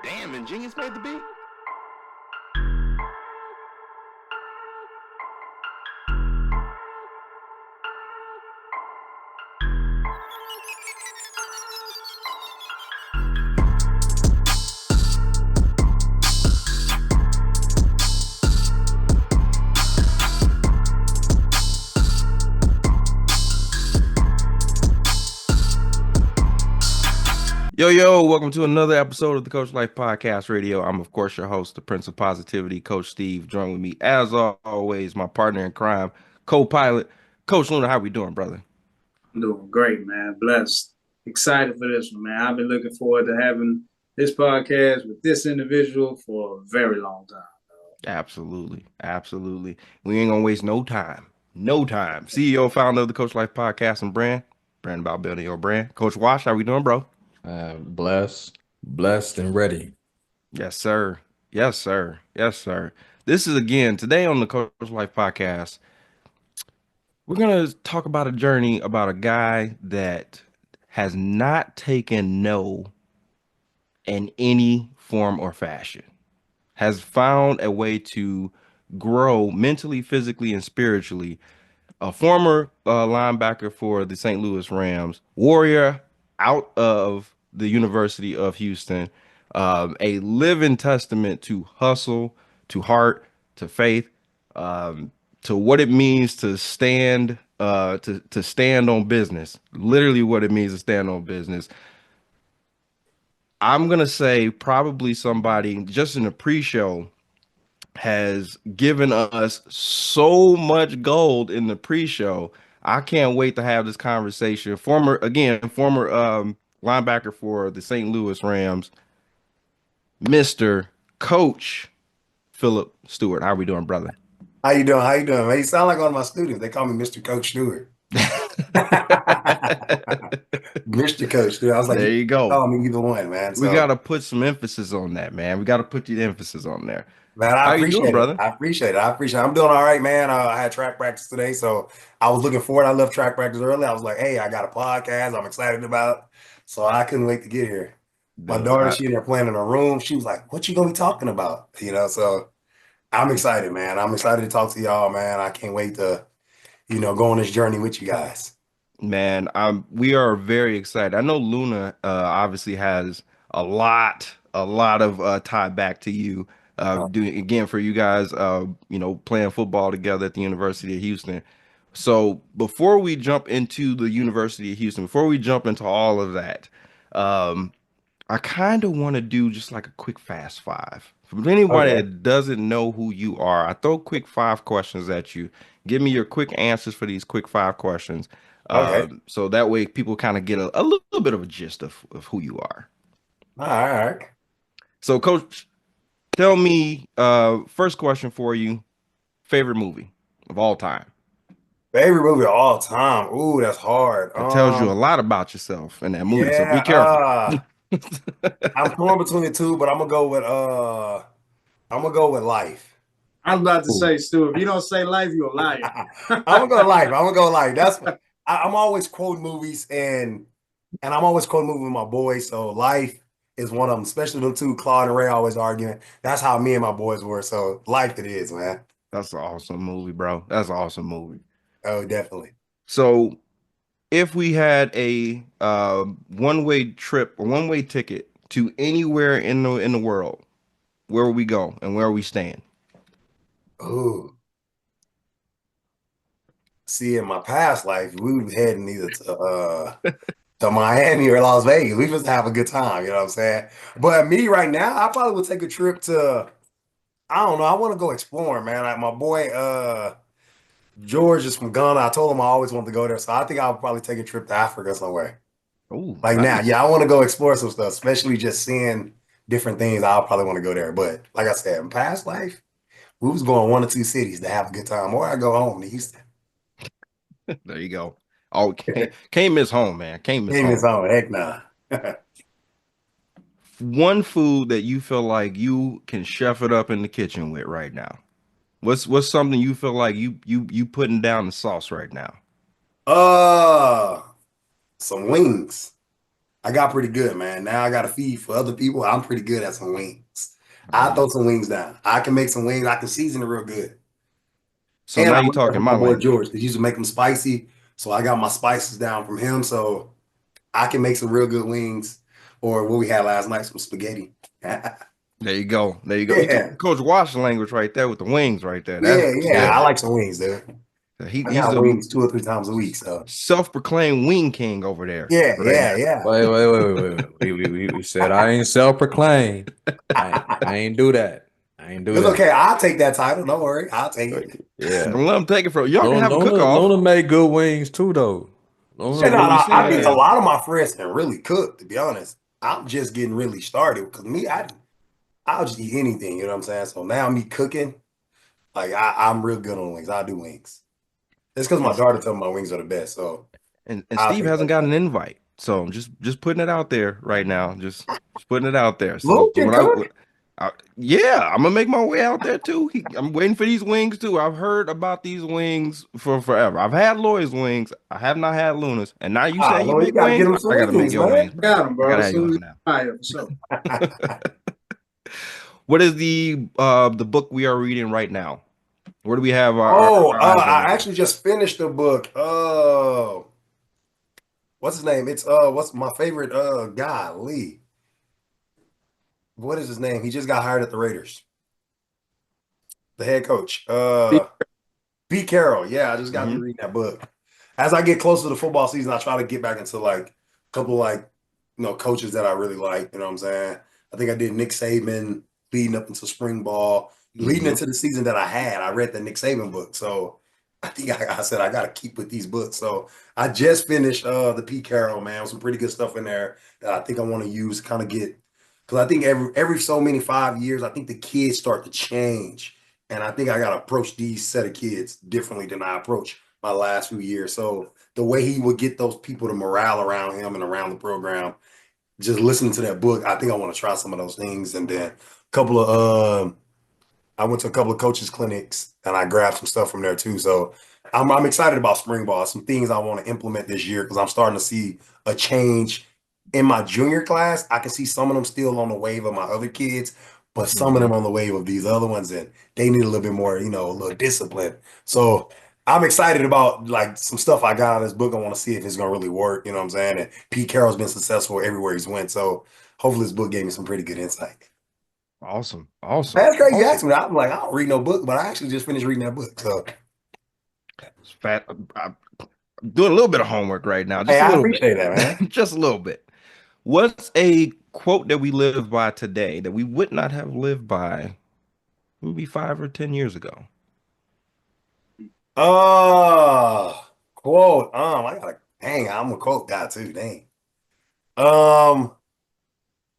Damn, Ingenious made the beat. Yo, welcome to another episode of the Coach Life Podcast Radio. I'm, of course, your host, the Prince of Positivity, Coach Steve. Joined with me, as always, my partner in crime, co-pilot, Coach Luna. How we doing, brother? I'm doing great, man. Blessed. Excited for this one, man. I've been looking forward to having this podcast with this individual for a very long time. Absolutely. We ain't gonna waste no time. No time. CEO, founder of the Coach Life Podcast and brand about building your brand. Coach Wash, how we doing, bro? Blessed and ready. Yes, sir. Yes, sir. This is again today on the Coach Life Podcast. We're going to talk about a journey about a guy that has not taken no in any form or fashion, has found a way to grow mentally, physically, and spiritually. A former linebacker for the St. Louis Rams, warrior out of the University of Houston, a living testament to hustle, to heart, to faith, to what it means to stand to stand on business. Literally what it means to stand on business. I'm gonna say probably somebody just in the pre-show has given us so much gold in the pre-show. I can't wait to have this conversation. Former linebacker for the St. Louis Rams, Mr. Coach Phillip Steward. How are we doing, brother? How you doing? How you doing, man? You sound like one of my students. They call me Mr. Coach Stewart. Mr. Coach Stewart. I was like, There you you can go. call me either one, man. We So, gotta put some emphasis on that, man. We gotta put the emphasis on there. man, I How you doing, appreciate it. brother? I appreciate it. I appreciate it. I'm doing all right, man. I had track practice today, so I was looking forward. I left track practice early. I was like, hey, I got a podcast I'm excited about. So I couldn't wait to get here. My Dude, daughter, she in there playing in her room. She was like, what you gonna be talking about? So I'm excited, man. I'm excited to talk to y'all, man. I can't wait to, go on this journey with you guys. man, we are very excited. I know Luna obviously has a lot of tie back to you. Doing again for you guys, playing football together at the University of Houston. So before we jump into the University of Houston, before we jump into all of that, um, I kind of want to do just like a quick fast five. For anybody Okay. that doesn't know who you are, I throw quick five questions at you. Give me your quick answers for these quick five questions. Okay. So that way people kind of get a little bit of a gist of who you are. All right. So, Coach, tell me, first question for you, favorite movie of all time. Favorite movie of all time. Ooh, that's hard. It tells you a lot about yourself in that movie, so be Yeah, careful. I'm torn between the two, but I'm gonna go with life. I was about to Ooh, say, Stu, if you don't say life, you're a liar. I'm gonna go with life. I'm gonna go with life. I'm always quoting movies and I'm always quoting movies with my boys. So life is one of them, especially them two, Claude and Ray always arguing. That's how me and my boys were. So life it is, man. that's an awesome movie, bro. That's an awesome movie. Oh, definitely. So, if we had a one-way trip, a one-way ticket to anywhere in the world, where would we go and where are we staying? Ooh. See, in my past life, we were heading either to Miami or Las Vegas. We just have a good time, you know what I'm saying? But me right now, I probably would take a trip to, I don't know, I want to go exploring, man. Like my boy George is from Ghana. I told him I always wanted to go there. So I think I'll probably take a trip to Africa somewhere. Oh, Like now, nice. yeah, I want to go explore some stuff, especially just seeing different things. I'll probably want to go there. But like I said, in past life, we was going one or two cities to have a good time, or I go home to Houston. There you go. Oh, can't miss home, man. Can't miss Ain't this home. home? Heck nah. One food that you feel like you can chef it up in the kitchen with right now. What's something you feel like you putting down the sauce right now? Uh, some wings. I got pretty good, man. Now I got to feed for other people. I'm pretty good at some wings. There I you throw go. some wings down. I can make some wings. I can season it real good. So And now I you're learned that talking from my my boy language. George because he used to make them spicy. So I got my spices down from him. So I can make some real good wings. Or what we had last night, some spaghetti. Yeah, There you go. There you go. You yeah, took Coach Washington language right there with the wings right there. That's yeah. I good. like some wings, dude. I He's got a wings 2 or 3 times a week. So self-proclaimed wing king over there yeah, right yeah, now. yeah. Wait. We said I ain't self-proclaimed. I ain't do that. I ain't do It's that. okay. I'll take that title. Don't worry. I'll take it. Yeah. Don't let him take it from y'all can Luna, have a Luna, cook-off. Luna made good wings too, though. So And Luna, what are we I saying think a is lot of my friends can really cook, to be honest. I'm just getting really started because me, I'll just eat anything, you know what I'm saying? So now me cooking, like I'm real good on wings. I do wings. It's because my and, daughter told me my wings are the best. So and I'll Steve take hasn't that got title. an invite. So I'm just putting it out there right now. Just putting it out there. So Luke so can cook. yeah, I'm gonna make my way out there too. I'm waiting for these wings too. I've heard about these wings for forever. I've had Lloyd's wings. I have not had Luna's. And now you Ah, say you Lord, you make got to get wings. him some I gotta make wings, your man. wings, bro. Got him, I bro. gotta As have soon as yours we now. fire for sure. What is the book we are reading right now? Where do we have Oh, our eyes I over there? actually just finished the book. What's his name? It's what's my favorite guy, Lee. What is his name? He just got hired at the Raiders. The head coach. Pete Carroll. Yeah, I just got Hmm. to read that book. As I get closer to the football season, I try to get back into like a couple like coaches that I really like. You know what I'm saying? I think I did Nick Saban leading up into spring ball, leading Hmm. into the season that I had. I read the Nick Saban book, so I think I said I got to keep with these books. So I just finished the Pete Carroll, man, with some pretty good stuff in there that I think I want to use to kind of get because I think every so many 5 years, I think the kids start to change. And I think I got to approach these set of kids differently than I approach my last few years. So the way he would get those people to morale around him and around the program, just listening to that book, I think I want to try some of those things. And then a couple of I went to a couple of coaches clinics and I grabbed some stuff from there too. So I'm excited about spring ball. Some things I want to implement this year because I'm starting to see a change in my junior class. I can see some of them still on the wave of my other kids, but some of Hmm. them on the wave of these other ones, and they need a little bit more, a little discipline. So I'm excited about like some stuff I got out of this book. I want to see if it's gonna really work. You know what I'm saying? And Pete Carroll's been successful everywhere he's went. So hopefully this book gave me some pretty good insight. Awesome. Awesome. That's crazy. You Awesome. asked me. I'm like, I don't read no book, but I actually just finished reading that book. So, It's fat. I'm doing a little bit of homework right now, hey, just a I little bit, appreciate that, man. just a little bit. What's a quote that we live by today that we would not have lived by maybe 5 or 10 years ago? Uh, quote. I gotta. Dang, I'm a quote guy too. Dang. Um,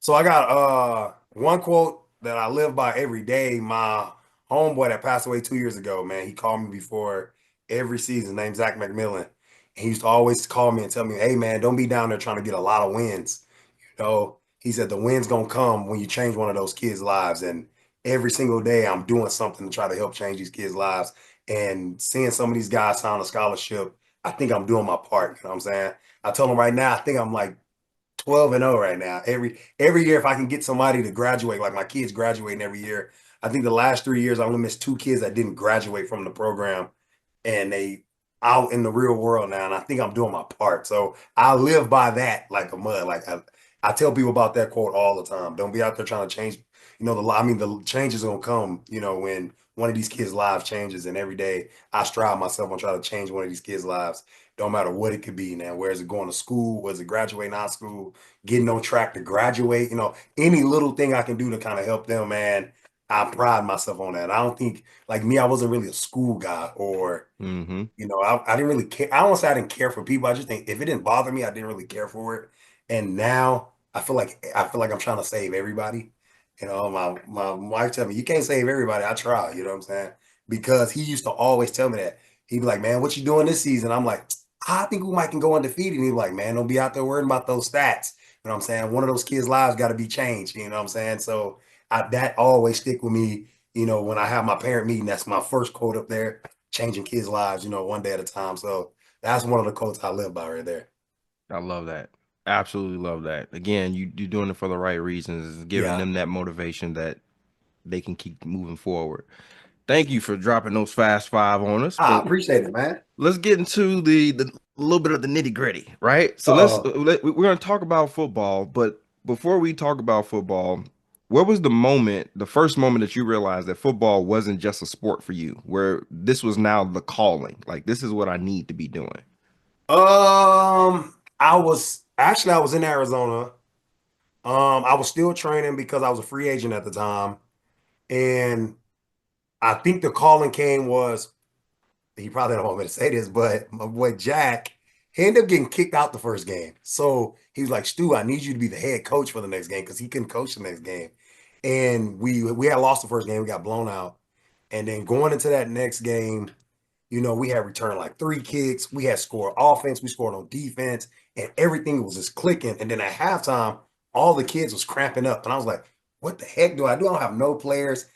so I got one quote that I live by every day. My homeboy that passed away 2 years ago, man, he called me before every season, named Zach McMillan. He used to always call me and tell me, "Hey, man, don't be down there trying to get a lot of wins. He said the wind's gonna come when you change one of those kids' lives. And every single day I'm doing something to try to help change these kids' lives. And seeing some of these guys sign a scholarship, I think I'm doing my part. You know what I'm saying? I told him right now, I think I'm like 12-0 right now. Every year, if I can get somebody to graduate, like my kids graduating every year, I think the last 3 years I only missed two kids that didn't graduate from the program and they out in the real world now. And I think I'm doing my part. So I live by that like a mud. I tell people about that quote all the time. Don't be out there trying to change, the change is gonna come, when one of these kids' lives changes. And every day I strive myself on trying to change one of these kids' lives. Don't matter what it could be now. Where is it going to school? Was it graduating high school? Getting on track to graduate? Any little thing I can do to kind of help them, man. I pride myself on that. I don't think like me, I wasn't really a school guy or Hmm. I didn't really care. I don't say I didn't care for people. I just think if it didn't bother me, I didn't really care for it. And now I feel like I'm trying to save everybody. My wife tell me you can't save everybody. I try. You know what I'm saying? Because he used to always tell me that. He'd be like, "Man, what you doing this season?" I'm like, "I think we might can go undefeated." And he'd be like, "Man, don't be out there worrying about those stats." You know what I'm saying? One of those kids' lives got to be changed. You know what I'm saying? So that always stick with me. When I have my parent meeting, that's my first quote up there changing kids' lives, one day at a time. So that's one of the quotes I live by right there. I love that. Absolutely love that. Again, you're doing it for the right reasons, giving Yeah. them that motivation that they can keep moving forward. Thank you for dropping those fast five on us. I But appreciate it, man. let's get into the little bit of the nitty gritty, right? So Uh-oh. we're going to talk about football, but before we talk about football, what was the moment, the first moment that you realized that football wasn't just a sport for you, where this was now the calling? Like, this is what I need to be doing. I was in Arizona. I was still training because I was a free agent at the time. And I think the calling came was, he probably don't want me to say this, but my boy Jack, he ended up getting kicked out the first game. So he was like, Stu, I need you to be the head coach for the next game because he couldn't coach the next game. And we had lost the first game, we got blown out. And then going into that next game, we had returned like 3 kicks. We had scored offense. We scored on defense, and everything was just clicking. And then at halftime, all the kids was cramping up, and I was like, "What the heck do I do? I don't have no players."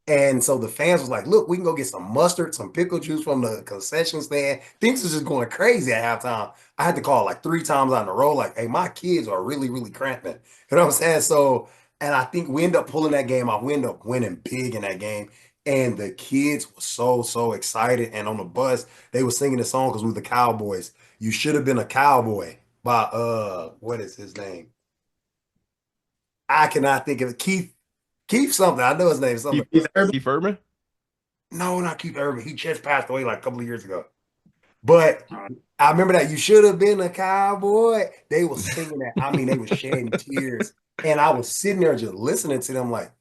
And so the fans was like, look, we can go get some mustard, some pickle juice from the concession stand. Things was just going crazy at halftime. I had to call like 3 times on the road, like, hey, my kids are really, really cramping. You know what I'm saying? So, and I think we ended up pulling that game off. We ended up winning big in that game. And the kids were so, so excited. And on the bus, they were singing the song because we were the Cowboys. You should have been a cowboy by what is his name? I cannot think of it. Keith something. I know his name something. Keith, Keith Urban? No, not Keith Urban. He just passed away like a couple of years ago. But I remember that you should have been a cowboy. They were singing that. I mean, they were shedding tears. And I was sitting there just listening to them like,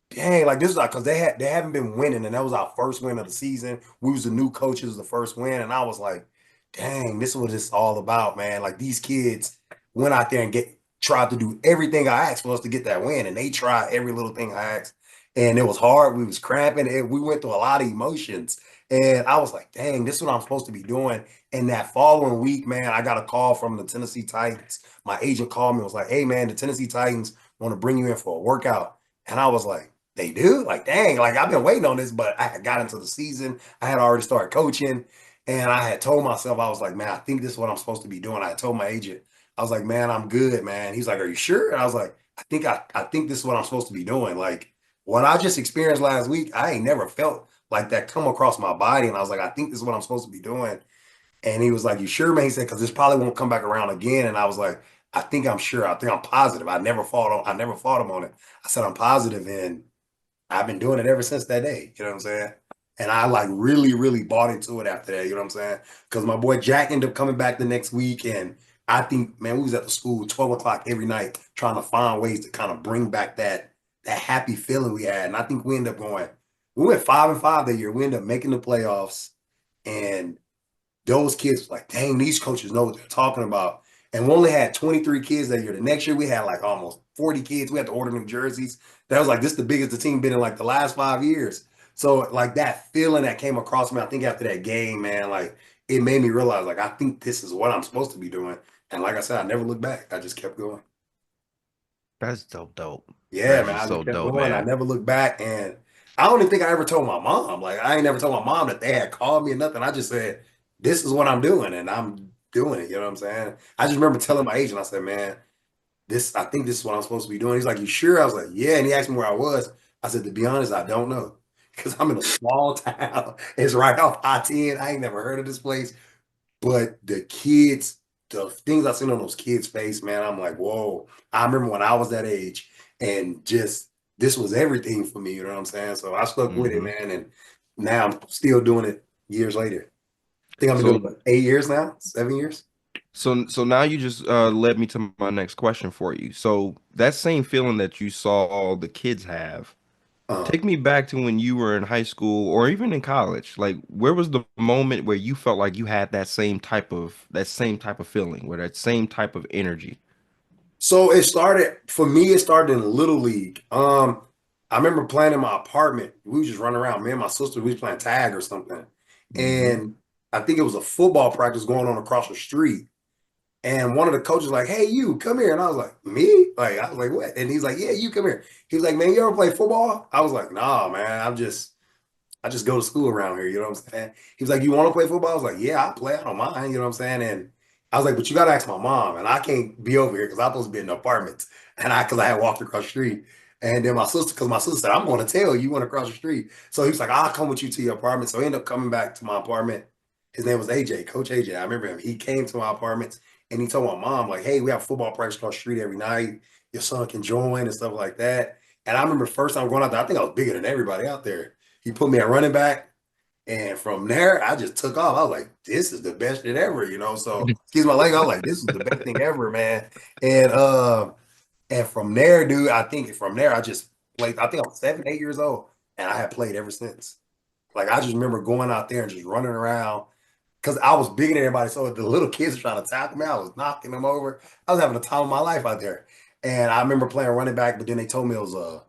dang, like this is like because they haven't been winning, and that was our first win of the season. We was the new coaches, the first win, and I was like, dang, this is what it's all about, man. Like these kids went out there and tried to do everything I asked for us to get that win, and they tried every little thing I asked, and it was hard. We was cramping, and we went through a lot of emotions, and I was like, dang, this is what I'm supposed to be doing. And that following week, man, I got a call from the Tennessee Titans. My agent called me and was like, hey, man, the Tennessee Titans want to bring you in for a workout. And I was like, they do? Like, dang, like I've been waiting on this, but I had got into the season. I had already started coaching. And I had told myself, I was like, man, I think this is what I'm supposed to be doing. I had told my agent, I was like, man, I'm good, man. He's like, are you sure? And I was like, I think this is what I'm supposed to be doing. Like what I just experienced last week, I ain't never felt like that come across my body. And I was like, I think this is what I'm supposed to be doing. And he was like, you sure, man? He said, because this probably won't come back around again. And I was like, I think I'm sure. I think I'm positive. I never fought him on it. I said, I'm positive. And I've been doing it ever since that day. You know what I'm saying? And I like really, really bought into it after that. You know what I'm saying? Because my boy Jack ended up coming back the next week. And I think, man, we was at the school 12 o'clock every night trying to find ways to kind of bring back that happy feeling we had. And I think we went 5-5 that year. We ended up making the playoffs. And those kids was like, dang, these coaches know what they're talking about. And we only had 23 kids that year. The next year we had like almost 40 kids. We had to order them jerseys. That was like, this is the biggest the team been in like the last 5 years. So like that feeling that came across me, I think after that game, man, like it made me realize like, I think this is what I'm supposed to be doing. And like I said, I never looked back. I just kept going. That's so dope. Yeah, That's man, just I so just kept dope, going. I man. never looked back. And I don't even think I ever told my mom. Like I ain't never told my mom that they had called me or nothing. I just said, this is what I'm doing and I'm doing it. You know what I'm saying? I just remember telling my agent, I said, man, I think this is what I'm supposed to be doing. He's like, you sure? I was like, yeah. And he asked me where I was. I said, to be honest, I don't know. Because I'm in a small town. It's right off I-10. I ain't never heard of this place. But the kids, the things I seen on those kids' face, man, I'm like, whoa. I remember when I was that age and just this was everything for me, you know what I'm saying? So I stuck with it, Hmm. man. And now I'm still doing it years later. I think I've been doing it So, for 8 years now, 7 years. so now you just led me to my next question for you. So that same feeling that you saw all the kids have, Uh, take me back to when you were in high school or even in college. Like, where was the moment where you felt like you had that same type of feeling, where that same type of energy? so it started in Little League. I remember playing in my apartment. We was just running around. Me and my sister, we was playing tag or something. Hmm. And I think it was a football practice going on across the street. And one of the coaches was like, hey, you come here. And I was like, me? Like, I was like, what? And he's like, yeah, you come here. He was like, man, you ever play football? I was like, nah, man. I just go to school around here. You know what I'm saying? He was like, you want to play football? I was like, yeah, I play. I don't mind. You know what I'm saying? And I was like, but you gotta ask my mom, and I can't be over here because I'm supposed to be in the apartments, and because I had walked across the street, and then because my sister said I'm going to tell you went across the street, so he was like, I'll come with you to your apartment. So he ended up coming back to my apartment. His name was AJ, Coach AJ. I remember him. He came to my apartments and he told my mom like, hey, we have football practice across the street every night. Your son can join and stuff like that. And I remember the first time going out there, I think I was bigger than everybody out there. He put me at running back. And from there, I just took off. I was like, this is the best shit ever, you know. So excuse my language. I was like, this is the best thing ever, man. And and from there, dude, I think from there I just played. I think I was 7, 8 years old, and I had played ever since. Like I just remember going out there and just running around because I was bigger than everybody. So the little kids were trying to tackle me. I was knocking them over. I was having the time of my life out there. And I remember playing running back, but then they told me it was a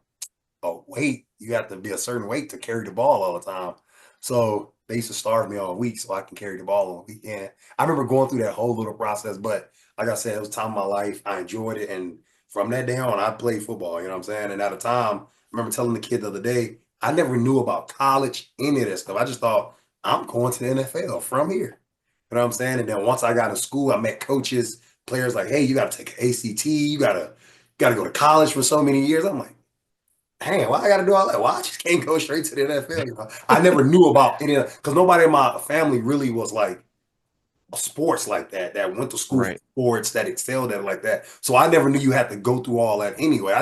weight. You have to be a certain weight to carry the ball all the time. So they used to starve me all week so I can carry the ball on the weekend. I remember going through that whole little process, but like I said, it was time of my life. I enjoyed it. And from that day on, I played football, you know what I'm saying? And at the time, I remember telling the kid the other day, I never knew about college, any of that stuff. I just thought, I'm going to the NFL from here. You know what I'm saying? And then once I got in school, I met coaches, players like, hey, you got to take an ACT, you gotta go to college for so many years. I'm like, dang, why I got to do all that? Why I just can't go straight to the NFL? You know? I never knew about any of that because nobody in my family really was like sports like that, that went to school for Right. sports, that excelled at it like that. So I never knew you had to go through all that anyway.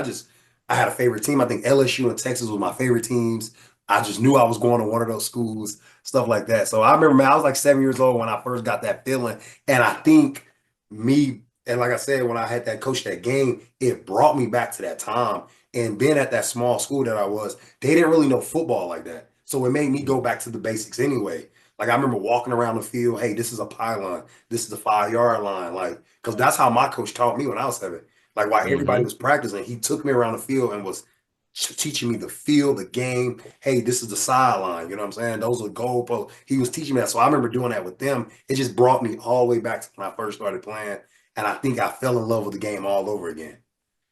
I had a favorite team. I think LSU and Texas was my favorite teams. I just knew I was going to one of those schools, stuff like that. So I remember, man, I was like 7 years old when I first got that feeling. And I think me, and like I said, when I had that coach that game, it brought me back to that time. And being at that small school that I was, they didn't really know football like that. So it made me go back to the basics anyway. Like I remember walking around the field, hey, this is a pylon, this is a 5 yard line. Like, because that's how my coach taught me when I was 7. Like while everybody Hmm. was practicing, he took me around the field and was teaching me the field, the game. Hey, this is the sideline. You know what I'm saying? Those are goalposts. He was teaching me that. So I remember doing that with them. It just brought me all the way back to when I first started playing. And I think I fell in love with the game all over again.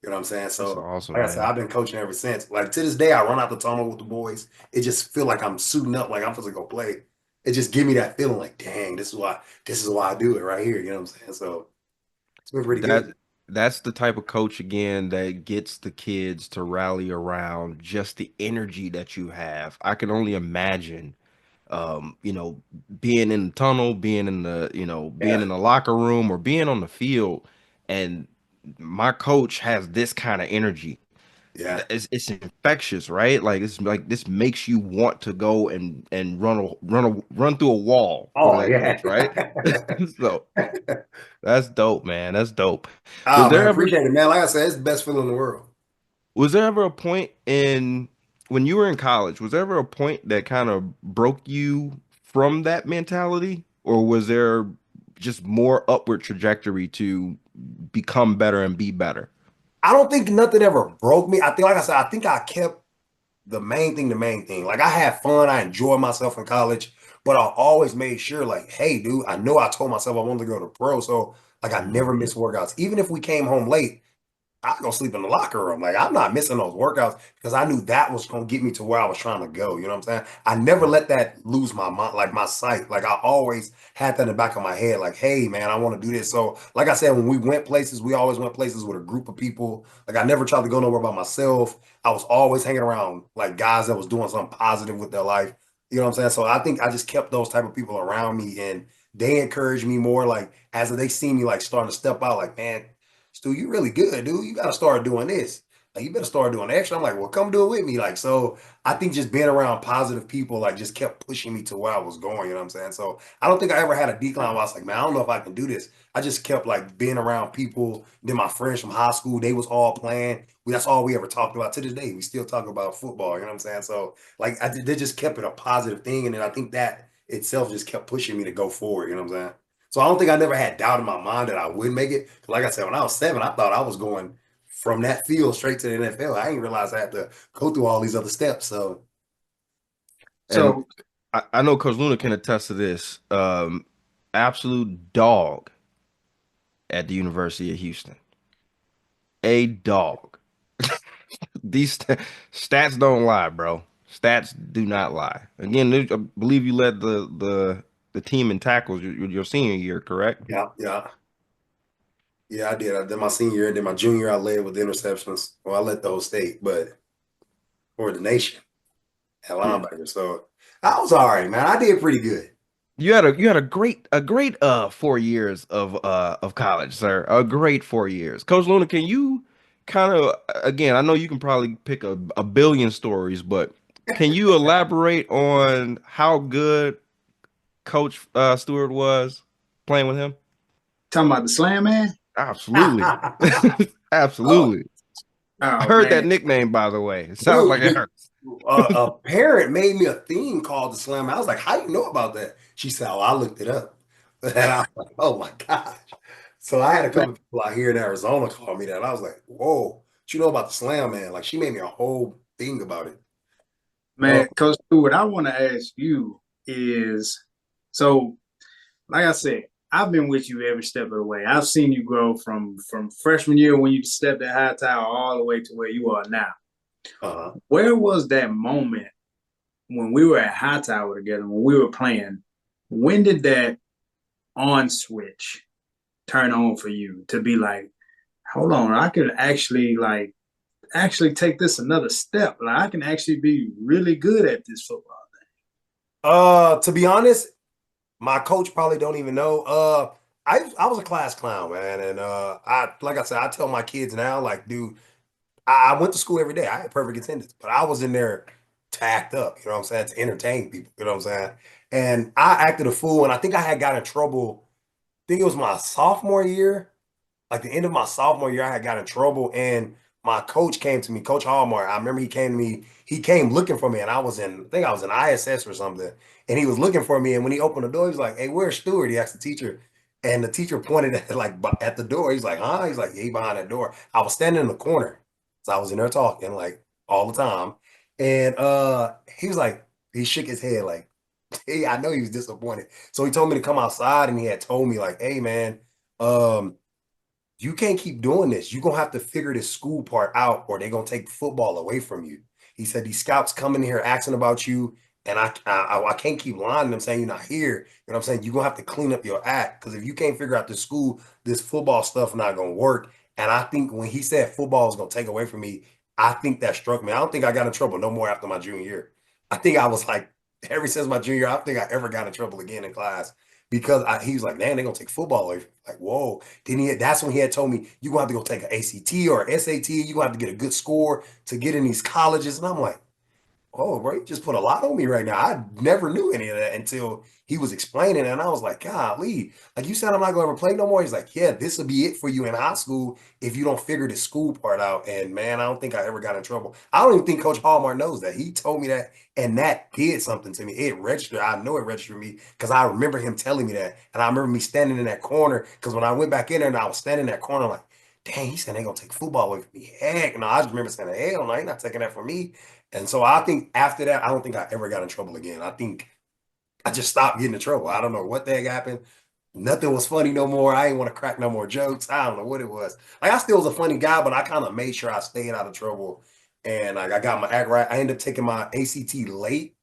You know what I'm saying? That's So, awesome, like I said, man. I've been coaching ever since. Like to this day, I run out the tunnel with the boys. It just feel like I'm suiting up, like I'm supposed to go play. It just give me that feeling, like, dang, this is why I do it right here. You know what I'm saying? So it's been pretty That good. that's the type of coach again that gets the kids to rally around just the energy that you have. I can only imagine you know, being in the tunnel, being in the, you know, being Yeah, in the locker room or being on the field and my coach has this kind of energy. yeah. It's infectious, right? Like it's like this makes you want to go and run through a wall for Oh that yeah. coach, right? So that's dope, man. That's dope. Was Oh man, there ever appreciate it, man. Like I said, it's the best feeling in the world. was there ever a point in when you were in college, was there ever a point that kind of broke you from that mentality? Or was there just more upward trajectory to become better and be better? I don't think nothing ever broke me. I think, like I said, I think I kept the main thing. Like I had fun, I enjoyed myself in college, but I always made sure, like, hey, dude, I know I told myself I wanted to go to pro, so like I never Hmm. missed workouts. Even if we came home late, I go sleep in the locker room. Like I'm not missing those workouts because I knew that was gonna get me to where I was trying to go. You know what I'm saying? I never let that lose my mind, like my sight. Like I always had that in the back of my head, like, hey man, I want to do this. So, like I said, when we went places, we always went places with a group of people. Like I never tried to go nowhere by myself. I was always hanging around like guys that was doing something positive with their life. You know what I'm saying? So I think I just kept those type of people around me and they encouraged me more like as they see me like starting to step out, like, man, Stu, you really good, dude. You gotta start doing this. Like you better start doing extra. I'm like, well, come do it with me. Like, so I think just being around positive people, like just kept pushing me to where I was going. You know what I'm saying? So I don't think I ever had a decline where I was like, man, I don't know if I can do this. I just kept like being around people. Then my friends from high school, they was all playing. That's all we ever talked about to this day. We still talk about football. You know what I'm saying? So like they just kept it a positive thing. And then I think that itself just kept pushing me to go forward. You know what I'm saying? So I don't think I never had doubt in my mind that I would make it. Like I said, when I was 7, I thought I was going from that field straight to the NFL. I didn't realize I had to go through all these other steps. So And So I know Coach Luna can attest to this. Absolute dog at the University of Houston. A dog. These stats don't lie, bro. Stats do not lie. Again, I believe you led the the team in tackles your senior year, correct? Yeah, yeah. Yeah, I did. I did my senior year, then my junior year, I led with interceptions. Well, I led the whole state, but for the nation at Yeah. linebacker. So I was all right, man. I did pretty good. You had a great 4 years of college, sir. A great 4 years. Coach Luna, can you kind of again, I know you can probably pick a billion stories, but can you elaborate on how good Coach Stewart was playing with him? Talking about the slam man? Absolutely. Oh, Absolutely. I Oh heard that man. nickname, by the way. It sounds like dude, it hurts. a parent made me a theme called the Slam. I was like, "How you know about that?" She said, "Oh, I looked it up," and I was like, "Oh my gosh!" So I had a Man, couple people out here in Arizona call me that. I was like, "Whoa, what you know about the Slam, man?" Like she made me a whole thing about it. Oh, man, Coach Stewart, I want to ask you is so like I said, I've been with you every step of the way. I've seen you grow from freshman year when you stepped at high tower all the way to where you are now. uh-huh. Where was that moment when we were at high tower together, when we were playing? When did that on switch turn on for you to be like, hold on, I could actually take this another step. Like I can actually be really good at this football. To be honest, my coach probably don't even know. I was a class clown, man, and I like I said, I tell my kids now, like, dude, I went to school every day. I had perfect attendance, but I was in there to act up, you know what I'm saying, to entertain people, you know what I'm saying? And I acted a fool, and I think I had got in trouble. I think it was my sophomore year, like the end of my sophomore year, I had got in trouble, and my coach came to me, Coach Hallmark. I remember he came to me, he came looking for me, and I think I was in ISS or something, and he was looking for me. And when he opened the door, he was like, "Hey, where's Stewart?" He asked the teacher, and the teacher pointed at at the door. He's like, "Huh?" He's like, "Yeah, he behind that door." I was standing in the corner, so I was in there talking like all the time, and he was like, he shook his head like, hey, I know he was disappointed. So he told me to come outside, and he had told me like, "Hey, man, um." you can't keep doing this. You're gonna have to figure this school part out, or they're gonna take football away from you. He said these scouts coming here asking about you, and I can't keep lying to them saying you're not here. You know what I'm saying? You're gonna have to clean up your act because if you can't figure out the school, this football stuff not gonna work. And I think when he said football is gonna take away from me, I think that struck me. I don't think I got in trouble no more after my junior year. I think I was like, ever since my junior year, I don't think I ever got in trouble again in class because he was like, man, they're gonna take football away. Like, whoa. Then that's when he had told me, you're gonna have to go take an ACT or SAT, you're gonna have to get a good score to get in these colleges. And I'm like, oh, bro, you just put a lot on me right now. I never knew any of that until he was explaining it. And I was like, golly, like you said, I'm not going to ever play no more. He's like, yeah, this will be it for you in high school if you don't figure the school part out. And man, I don't think I ever got in trouble. I don't even think Coach Hallmark knows that. He told me that, and that did something to me. It registered. I know it registered me because I remember him telling me that. And I remember me standing in that corner because when I went back in there and I was standing in that corner, like, dang, he said they're going to take football away from me. Heck no, I just remember saying, hell no, he's not taking that from me. And so I think after that, I don't think I ever got in trouble again. I think I just stopped getting in trouble. I don't know what the heck happened. Nothing was funny no more. I didn't want to crack no more jokes. I don't know what it was. Like I still was a funny guy, but I kind of made sure I stayed out of trouble. And like I got my act right. I ended up taking my ACT late.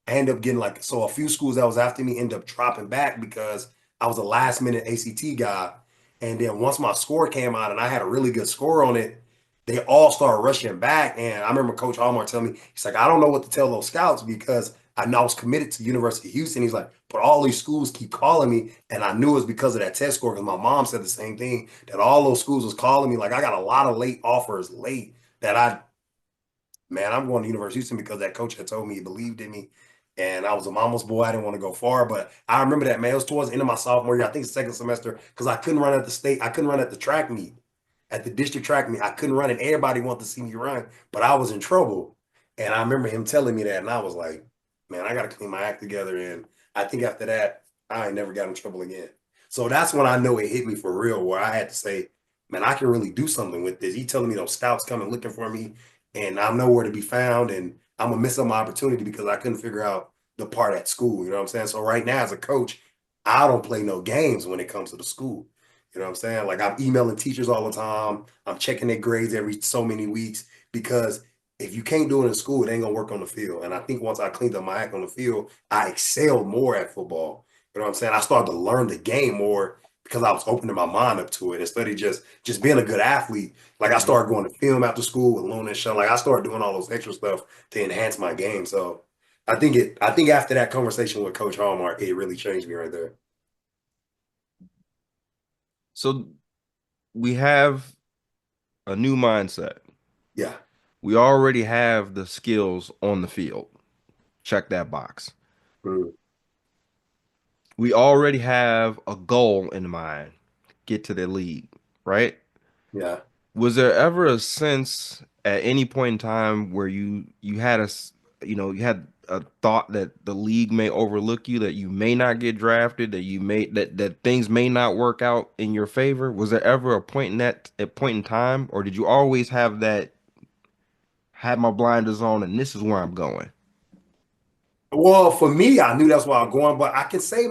I ended up getting like so a few schools that was after me ended up dropping back because I was a last minute ACT guy. And then once my score came out and I had a really good score on it, they all started rushing back. And I remember Coach Hallmark telling me, he's like, I don't know what to tell those scouts because I know I was committed to University of Houston. He's like, but all these schools keep calling me. And I knew it was because of that test score because my mom said the same thing, that all those schools was calling me. Like I got a lot of late offers late that man, I'm going to University of Houston because that coach had told me he believed in me. And I was a mama's boy. I didn't want to go far, but I remember that, man. It was towards the end of my sophomore year, I think second semester, because I couldn't run at the state. I couldn't run at the track meet, at the district track meet. I couldn't run, and everybody wanted to see me run, but I was in trouble. And I remember him telling me that, and I was like, man, I got to clean my act together. And I think after that, I ain't never got in trouble again. So that's when I know it hit me for real, where I had to say, man, I can really do something with this. He telling me those scouts coming looking for me and I'm nowhere to be found, and I'm gonna miss up my opportunity because I couldn't figure out the part at school. You know what I'm saying? So right now, as a coach, I don't play no games when it comes to the school. You know what I'm saying? Like I'm emailing teachers all the time. I'm checking their grades every so many weeks because if you can't do it in school, it ain't gonna work on the field. And I think once I cleaned up my act on the field, I excelled more at football. You know what I'm saying? I started to learn the game more because I was opening my mind up to it instead of just being a good athlete. Like I Mhm. started going to film after school with Luna and Sean. Like I started doing all those extra stuff to enhance my game. So I think after that conversation with Coach Hallmark, it really changed me right there. So we have a new mindset. Yeah. We already have the skills on the field. Check that box. Mm, We already have a goal in mind. Get to the league, right? yeah. Was there ever a sense at any point in time where you had you had a thought that the league may overlook you, that you may not get drafted, that you may that things may not work out in your favor? Was there ever a point in that a point in time, or did you always have that had my blinders on and this is where I'm going? Well, for me, I knew that's where I was going, but I can say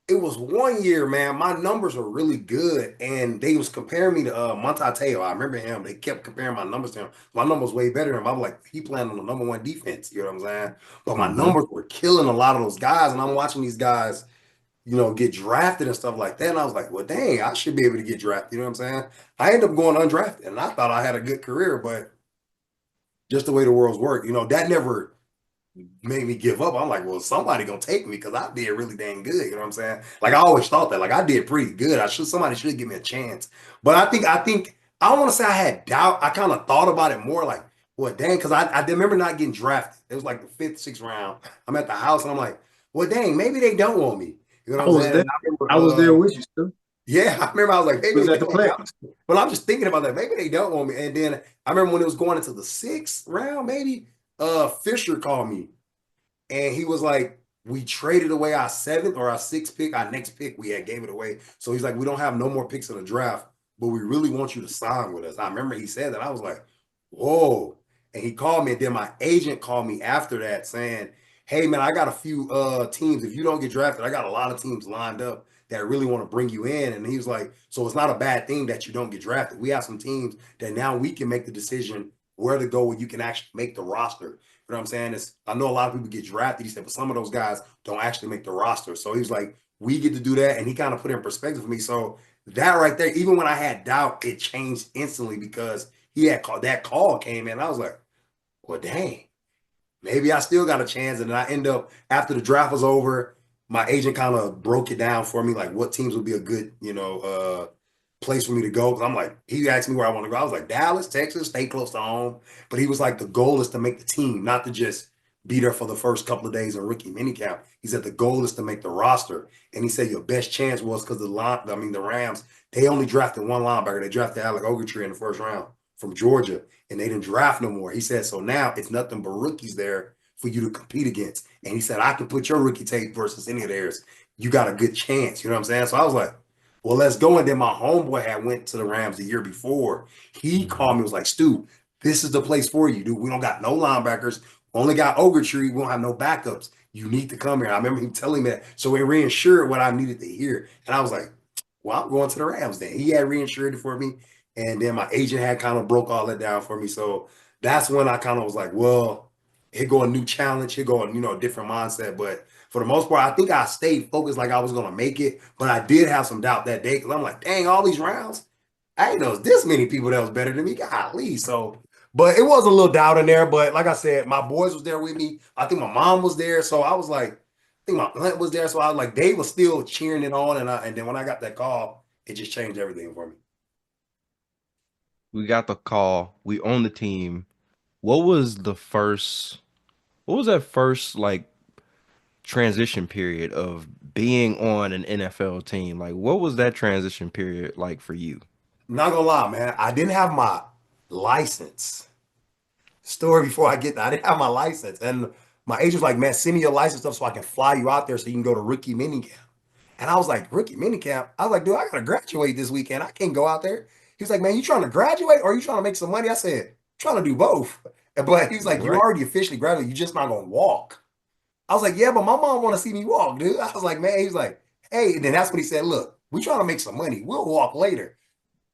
it was 1 year, man. My numbers were really good, and they was comparing me to Monte Teo. I remember him. They kept comparing my numbers to him. My numbers way better than him. I'm like, he playing on the number one defense. You know what I'm saying? But my Hmm. numbers were killing a lot of those guys, and I'm watching these guys, get drafted and stuff like that. And I was like, well, dang, I should be able to get drafted. You know what I'm saying? I ended up going undrafted, and I thought I had a good career, but just the way the world's work, that never made me give up. I'm like, well, somebody gonna take me because I did really dang good. You know what I'm saying? Like I always thought that. Like I did pretty good. Somebody should give me a chance. But I don't want to say I had doubt. I kind of thought about it more like, well, dang, because I remember not getting drafted. It was like the fifth, sixth round. I'm at the house and I'm like, well, dang, maybe they don't want me. You know what I I'm was saying? there. And I I was there remember, with you, Stu. yeah, I remember I was like, maybe Was they at the don't want me. practice. But I'm just thinking about that. Maybe they don't want me. And then I remember when it was going into the sixth round, maybe Fisher called me and he was like, we traded away our seventh or our sixth pick. Our next pick, we had gave it away. So he's like, we don't have no more picks in the draft, but we really want you to sign with us. I remember he said that. I was like, whoa. And he called me. And then my agent called me after that saying, hey, man, I got a few teams. If you don't get drafted, I got a lot of teams lined up that really want to bring you in. And he was like, so it's not a bad thing that you don't get drafted. We have some teams that now we can make the decision where to go where you can actually make the roster. You know what I'm saying? I know a lot of people get drafted. He said, but some of those guys don't actually make the roster. So he was like, we get to do that. And he kind of put it in perspective for me. So that right there, even when I had doubt, it changed instantly because he had called that call came in. I was like, well, dang, maybe I still got a chance. And then I end up after the draft was over, my agent kind of broke it down for me, like what teams would be a good, place for me to go. Cause I'm like, he asked me where I want to go. I was like, Dallas, Texas, stay close to home. But he was like, the goal is to make the team, not to just be there for the first couple of days in rookie minicamp. He said the goal is to make the roster. And he said your best chance was because the Rams, they only drafted one linebacker. They drafted Alec Ogletree in the first round from Georgia, and they didn't draft no more. He said, so now it's nothing but rookies there for you to compete against. And he said, I can put your rookie tape versus any of theirs. You got a good chance. You know what I'm saying? So I was like, well, let's go. And then my homeboy had went to the Rams the year before. He called Hmm. me, was like, Stu, this is the place for you, dude. We don't got no linebackers. We only got Ogletree. We don't have no backups. You need to come here. I remember him telling me that. So it reinsured what I needed to hear. And I was like, well, I'm going to the Rams then. He had reinsured it for me. And then my agent had kind of broke all that down for me. So that's when I kind of was like, well, here go a new challenge. Here go a different mindset. But for the most part, I think I stayed focused like I was going to make it. But I did have some doubt that day because I'm like, dang, all these rounds. I ain't know this many people that was better than me. Golly. So, but it was a little doubt in there. But like I said, my boys was there with me. I think my mom was there. So I was like, I think my aunt was there. So I was like, they were still cheering it on. And then when I got that call, it just changed everything for me. We got the call. We own the team. What was the first? What was that first like transition period of being on an NFL team? Like, what was that transition period like for you? Not gonna lie, man. I didn't have my license. Story before I get that. I didn't have my license. And my agent was like, man, send me your license stuff so I can fly you out there so you can go to rookie minicamp. And I was like, rookie minicamp? I was like, dude, I gotta graduate this weekend. I can't go out there. He was like, man, you trying to graduate or are you trying to make some money? I said, trying to do both. But he was like, you Right. already officially graduated. You're just not gonna walk. I was like, yeah, but my mom want to see me walk, dude. I was like, man, he was like, hey, and then that's when he said, look, we trying to make some money. We'll walk later.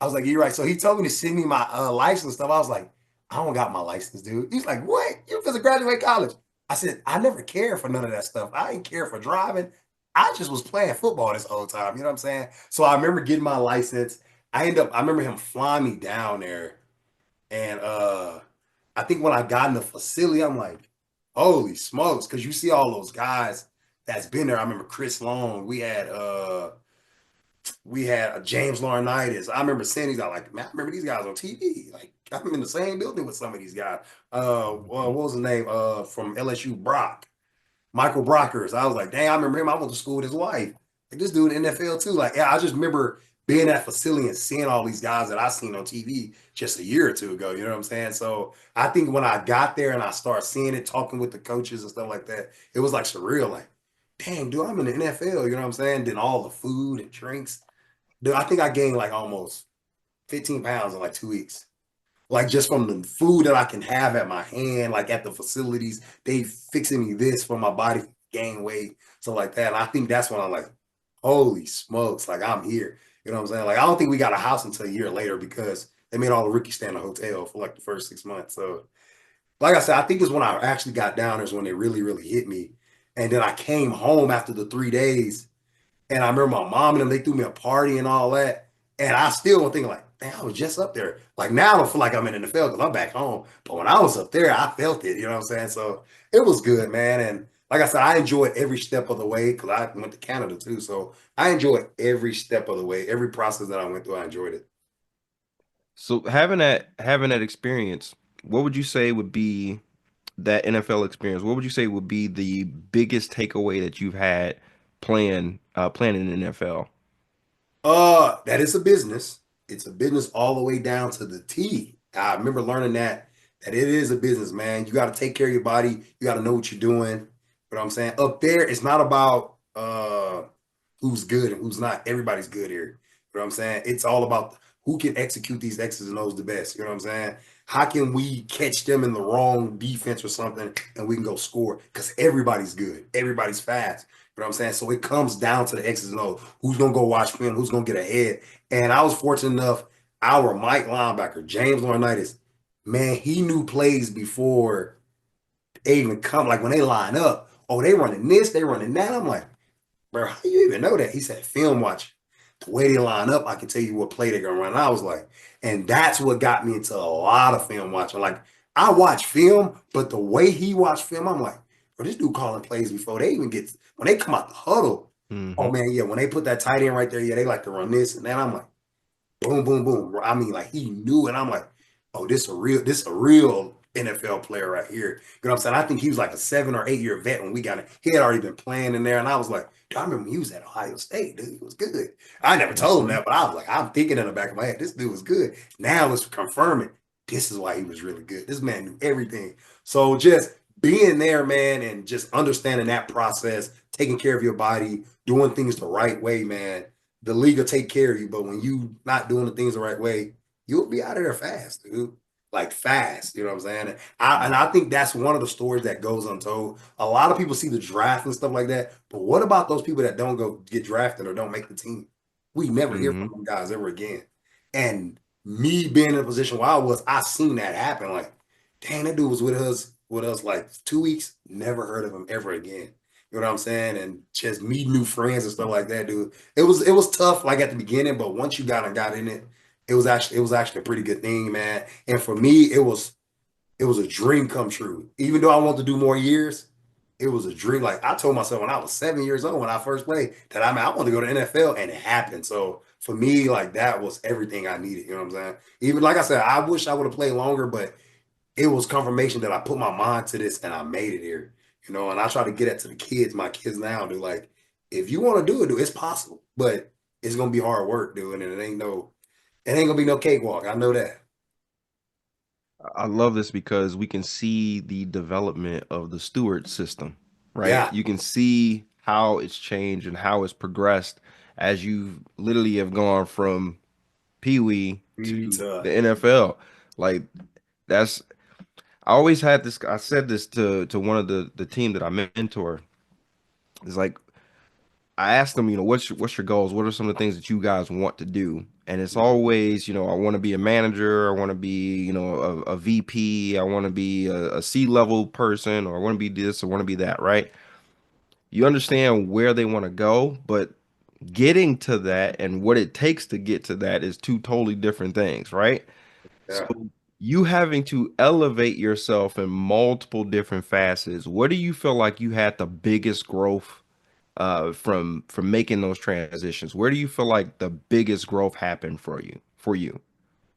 I was like, you're right. So he told me to send me my license stuff. I was like, I don't got my license, dude. He's like, what? You supposed to graduate college? I said, I never cared for none of that stuff. I ain't care for driving. I just was playing football this whole time. You know what I'm saying? So I remember getting my license. I remember him flying me down there. And I think when I got in the facility, I'm like, holy smokes, because you see all those guys that's been there. I remember Chris Long. We had James Laurinaitis. I remember seeing these guys like, man, I remember these guys on TV. Like I'm in the same building with some of these guys. What Mhm. was his name? From LSU, Brock. Michael Brockers. I was like, dang, I remember him. I went to school with his wife. Like this dude in the NFL too. Like, yeah, I just remember being at facility and seeing all these guys that I seen on TV just a year or two ago. You know what I'm saying? So I think when I got there and I started seeing it, talking with the coaches and stuff like that, it was like surreal. Like, dang, dude, I'm in the NFL. You know what I'm saying? Then all the food and drinks. Dude, I think I gained like almost 15 pounds in like 2 weeks, like just from the food that I can have at my hand, like at the facilities, they fixing me this for my body to gain weight, so like that. And I think that's when I'm like, holy smokes, like I'm here. You know what I'm saying? Like I don't think we got a house until a year later because they made all the rookies stay in a hotel for like the first 6 months. So like I said, I think it's when I actually got down is when it really, really hit me. And then I came home after the 3 days and I remember my mom and them, they threw me a party and all that. And I still was thinking like, damn, I was just up there. Like now I don't feel like I'm in the NFL because I'm back home. But when I was up there, I felt it. You know what I'm saying? So it was good, man. And like I said, I enjoyed every step of the way because I went to Canada too. So I enjoyed every step of the way, every process that I went through. I enjoyed it. So having that experience, what would you say would be that NFL experience? What would you say would be the biggest takeaway that you've had playing in the NFL? That is a business. It's a business all the way down to the T. I remember learning that it is a business, man. You got to take care of your body. You got to know what you're doing. You know what I'm saying? Up there, it's not about who's good and who's not. Everybody's good here. You know what I'm saying? It's all about who can execute these X's and O's the best. You know what I'm saying? How can we catch them in the wrong defense or something and we can go score? Because everybody's good. Everybody's fast. You know what I'm saying? So it comes down to the X's and O's. Who's gonna go watch film? Who's gonna get ahead? And I was fortunate enough, our Mike linebacker, James Laurinaitis, man, he knew plays before they even come. Like when they line up, oh, they running this, they running that. I'm like, bro, how do you even know that? He said, film watch. The way they line up, I can tell you what play they're gonna run. And I was like, and that's what got me into a lot of film watching. Like I watch film, but the way he watched film, I'm like, bro, this dude calling plays before they even get when they come out the huddle. Oh Hmm. man, yeah, when they put that tight end right there, yeah, they like to run this and then I'm like, boom, boom, boom. I mean, like he knew, and I'm like, oh, this a real NFL player right here. You know what I'm saying? I think he was like a 7 or 8 year vet when we got him. He had already been playing in there, and I was like, dude, I remember when he was at Ohio State, dude. He was good. I never told him Hmm. that, but I was like, I'm thinking in the back of my head, this dude was good. Now it's confirming this is why he was really good. This man knew everything. So just being there, man, and just understanding that process, taking care of your body, doing things the right way, man, the league will take care of you. But when you not doing the things the right way, you'll be out of there fast, dude. Like fast, you know what I'm saying? And I think that's one of the stories that goes untold. A lot of people see the draft and stuff like that, but what about those people that don't go get drafted or don't make the team? We never hear from Hmm. them guys ever again. And me being in a position where I was, I seen that happen. Like, dang, that dude was with us like 2 weeks. Never heard of him ever again. You know what I'm saying? And just meet new friends and stuff like that, dude. It was tough like at the beginning, but once you got in it, it was actually a pretty good thing, man. And for me, it was a dream come true. Even though I want to do more years, it was a dream. Like I told myself when I was 7 years old when I first played that I want to go to NFL, and it happened. So for me, like that was everything I needed. You know what I'm saying? Even like I said, I wish I would have played longer, but it was confirmation that I put my mind to this and I made it here. You know, and I try to get that to the kids, my kids now, dude. Like, if you want to do it, dude, it's possible, but it's gonna be hard work, dude, and it ain't gonna be no cakewalk. I know that. I love this because we can see the development of the Steward system, right? Yeah, You can see how it's changed and how it's progressed as you literally have gone from Pee Wee me to too. the NFL. Like that's I always had this. I said this to one of the team that I mentor. It's like I asked them, what's your goals? What are some of the things that you guys want to do? And it's always, I want to be a manager. I want to be, a VP. I want to be a C-level person, or I want to be this, or want to be that, right? You understand where they want to go, but getting to that and what it takes to get to that is two totally different things, right? So Yeah. you having to elevate yourself in multiple different facets. Where do you feel like you had the biggest growth from making those transitions? Where do you feel like the biggest growth happened for you? For you?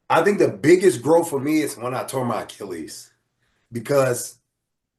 I think the biggest growth for me is when I tore my Achilles because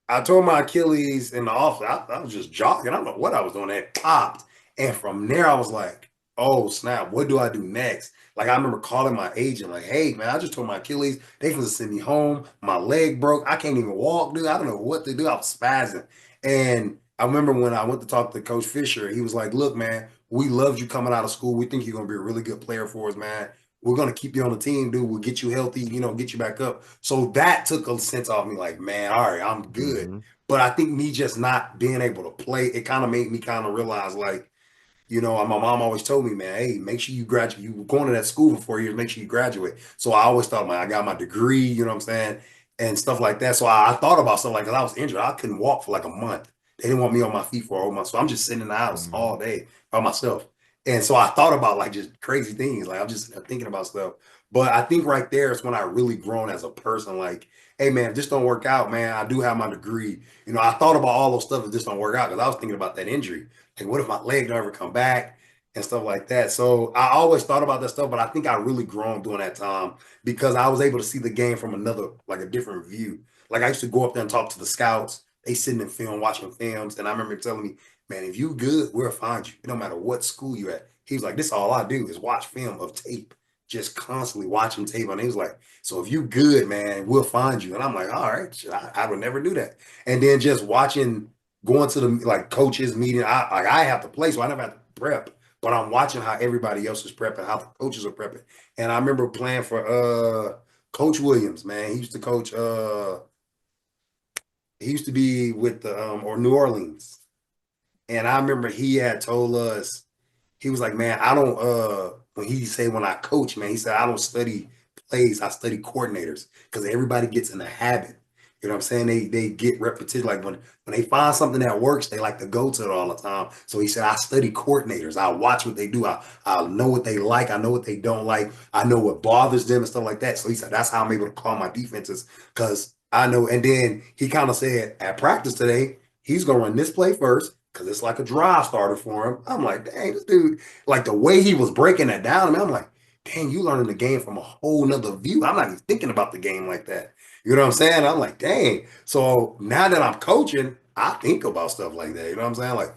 I tore my Achilles in the office. I was just jogging. I don't know what I was doing. It popped. And from there, I was like, oh, snap. What do I do next? Like, I remember calling my agent, like, hey, man, I just tore my Achilles. They supposed to send me home. My leg broke. I can't even walk, dude. I don't know what to do. I was spazzing. And I remember when I went to talk to Coach Fisher, he was like, look, man, we loved you coming out of school. We think you're going to be a really good player for us, man. We're going to keep you on the team, dude. We'll get you healthy, get you back up. So that took a sense off me like, man, all right, I'm good. Hmm. But I think me just not being able to play, it kind of made me kind of realize like, my mom always told me, man, hey, make sure you graduate. You were going to that school for 4 years, make sure you graduate. So I always thought, man, I got my degree, you know what I'm saying? And stuff like that. So I thought about stuff like, because I was injured. I couldn't walk for like a month. They didn't want me on my feet for a whole month. So I'm just sitting in the house Hmm. all day by myself. And so I thought about like just crazy things. Like I'm just thinking about stuff. But I think right there is when I really grown as a person. Like, hey, man, if this don't work out, man, I do have my degree. I thought about all those stuff if this don't work out because I was thinking about that injury. Like, what if my leg don't ever come back and stuff like that? So I always thought about that stuff, but I think I really grown during that time because I was able to see the game from like a different view. Like I used to go up there and talk to the scouts. They sitting in film, watching films, and I remember telling me, man, if you good, we'll find you. It don't matter what school you at. He was like, this all I do is watch film of tape, just constantly watching tape. And he was like, so if you good, man, we'll find you. And I'm like, all right, shit, I would never do that. And then just watching, going to the like coaches meeting, I have to play, so I never have to prep. But I'm watching how everybody else is prepping, how the coaches are prepping. And I remember playing for Coach Williams, man. He used to coach he used to be with the or New Orleans. And I remember he had told us, he was like, man, I don't when I coach, man, he said, I don't study plays, I study coordinators because everybody gets in the habit. You know what I'm saying? They get repetitive. Like when they find something that works, they like to go to it all the time. So he said, I study coordinators. I watch what they do. I know what they like. I know what they don't like. I know what bothers them and stuff like that. So he said, that's how I'm able to call my defenses because I know. And then he kind of said at practice today, he's gonna run this play first because it's like a drive starter for him. I'm like, dang, this dude, like the way he was breaking that down, man, I'm like, dang, you learning the game from a whole nother view. I'm not even thinking about the game like that. You know what I'm saying? I'm like, dang. So now that I'm coaching, I think about stuff like that. You know what I'm saying? Like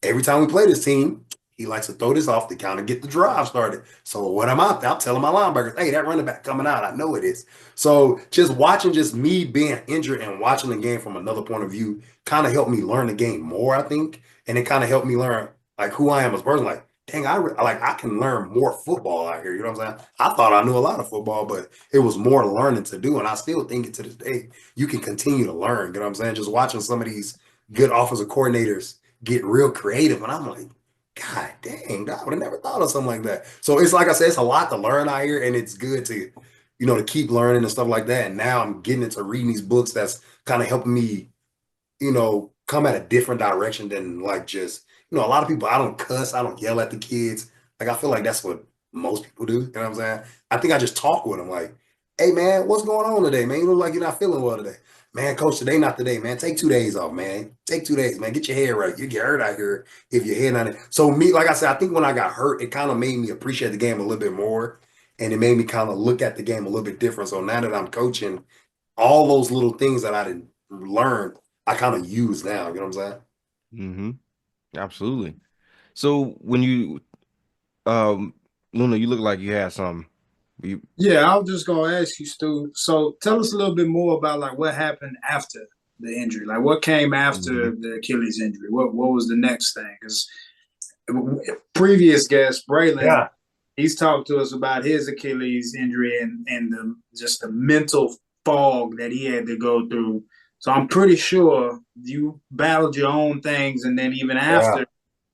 every time we play this team, he likes to throw this off to kind of get the drive started. So what I'm out there, I'm telling my linebackers, hey, that running back coming out. I know it is. So just watching just me being injured and watching the game from another point of view kind of helped me learn the game more, I think. And it kind of helped me learn like who I am as a person. Like, dang, I can learn more football out here. You know what I'm saying? I thought I knew a lot of football, but it was more learning to do. And I still think it to this day, you can continue to learn. You know what I'm saying? Just watching some of these good offensive coordinators get real creative. And I'm like, God dang, I would have never thought of something like that. So it's like I said, it's a lot to learn out here, and it's good to, to keep learning and stuff like that. And now I'm getting into reading these books that's kind of helping me, come at a different direction than like just, a lot of people, I don't cuss, I don't yell at the kids. Like I feel like that's what most people do. You know what I'm saying? I think I just talk with them like, hey man, what's going on today, man? You look like you're not feeling well today. Man, coach, today not today, man. Take 2 days off, man. Take 2 days, man. Get your head right. You get hurt out here if your head on it. So me, like I said, I think when I got hurt, it kind of made me appreciate the game a little bit more. And it made me kind of look at the game a little bit different. So now that I'm coaching, all those little things that I didn't learn, I kind of use now. You know what I'm saying? Hmm. Absolutely. So when you um Luna, you look like you had some. You, Yeah, I was just gonna ask you, Stu. So tell us a little bit more about like what happened after the injury. Like what came after Mhm. the Achilles injury? What was the next thing? Because previous guest Braylon, Yeah. he's talked to us about his Achilles injury and the just the mental fog that he had to go through. So I'm pretty sure you battled your own things, and then even Yeah. after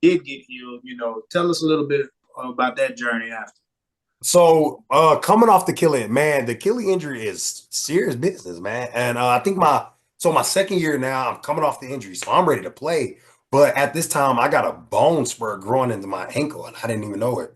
you did get healed, tell us a little bit about that journey after. So coming off the killing, man, the Achilles injury is serious business, man. And I think my second year now, I'm coming off the injury, so I'm ready to play. But at this time, I got a bone spur growing into my ankle, and I didn't even know it.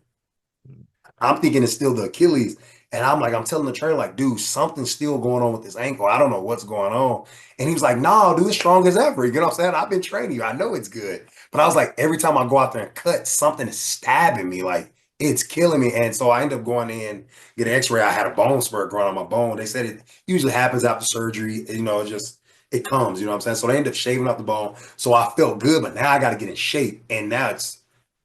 I'm thinking it's still the Achilles. And I'm like, I'm telling the trainer, like, dude, something's still going on with this ankle. I don't know what's going on. And he was like, no, dude, it's strong as ever. You know what I'm saying? I've been training you. I know it's good. But I was like, every time I go out there and cut, something is stabbing me. Like, it's killing me. And so I ended up going in, get an x-ray. I had a bone spur growing on my bone. They said it usually happens after surgery. You know, it just, it comes, you know what I'm saying? So they ended up shaving up the bone. So I felt good, but now I got to get in shape. And now it's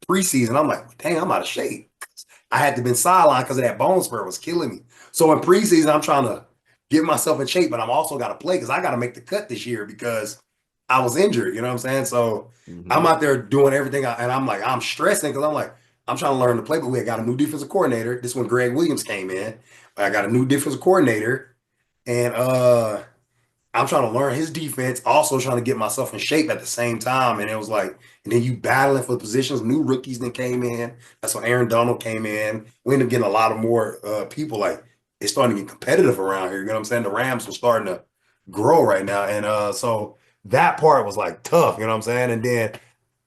preseason. I'm like, dang, I'm out of shape. I had to been sidelined because of that bone spur was killing me. So in preseason, I'm trying to get myself in shape, but I'm also got to play because I got to make the cut this year because I was injured. You know what I'm saying? So I'm Hmm. out there doing everything, and I'm like, I'm stressing because I'm like, I'm trying to learn to play. But we got a new defensive coordinator. This when Greg Williams came in. I got a new defensive coordinator, and I'm trying to learn his defense, also trying to get myself in shape at the same time. And it was like, and then you battling for positions, new rookies that came in. That's when Aaron Donald came in. We ended up getting a lot of more people. Like it's starting to get competitive around here. You know what I'm saying? The Rams are starting to grow right now. And so that part was like tough, you know what I'm saying? And then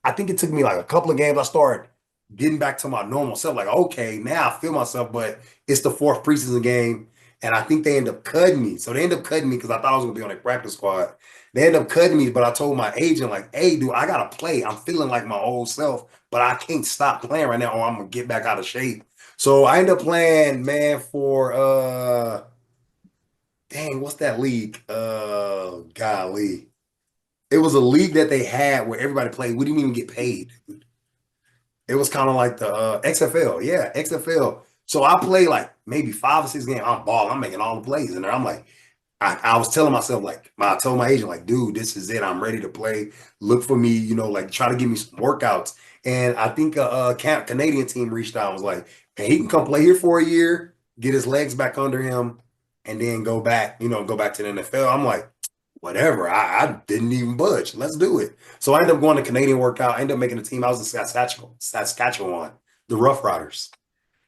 I think it took me like a couple of games. I started getting back to my normal self. Like, okay, now I feel myself, but it's the fourth preseason game. And I think they end up cutting me. So they end up cutting me because I thought I was gonna be on a practice squad. They end up cutting me, but I told my agent, like, hey, dude, I gotta play. I'm feeling like my old self, but I can't stop playing right now or I'm gonna get back out of shape. So I end up playing, man, for dang, what's that league? Golly. It was a league that they had where everybody played. We didn't even get paid. It was kind of like the XFL. Yeah, XFL. So I play like maybe 5 or 6 games. I'm balling. I'm making all the plays in there. I'm like, I was telling myself, like, I told my agent, like, dude, this is it. I'm ready to play. Look for me, you know, like, try to give me some workouts. And I think a Canadian team reached out and was like, hey, he can come play here for a year, get his legs back under him, and then go back, you know, go back to the NFL. I'm like, whatever. I didn't even budge. Let's do it. So I ended up going to Canadian workout. I ended up making a team. I was in Saskatchewan, the Rough Riders.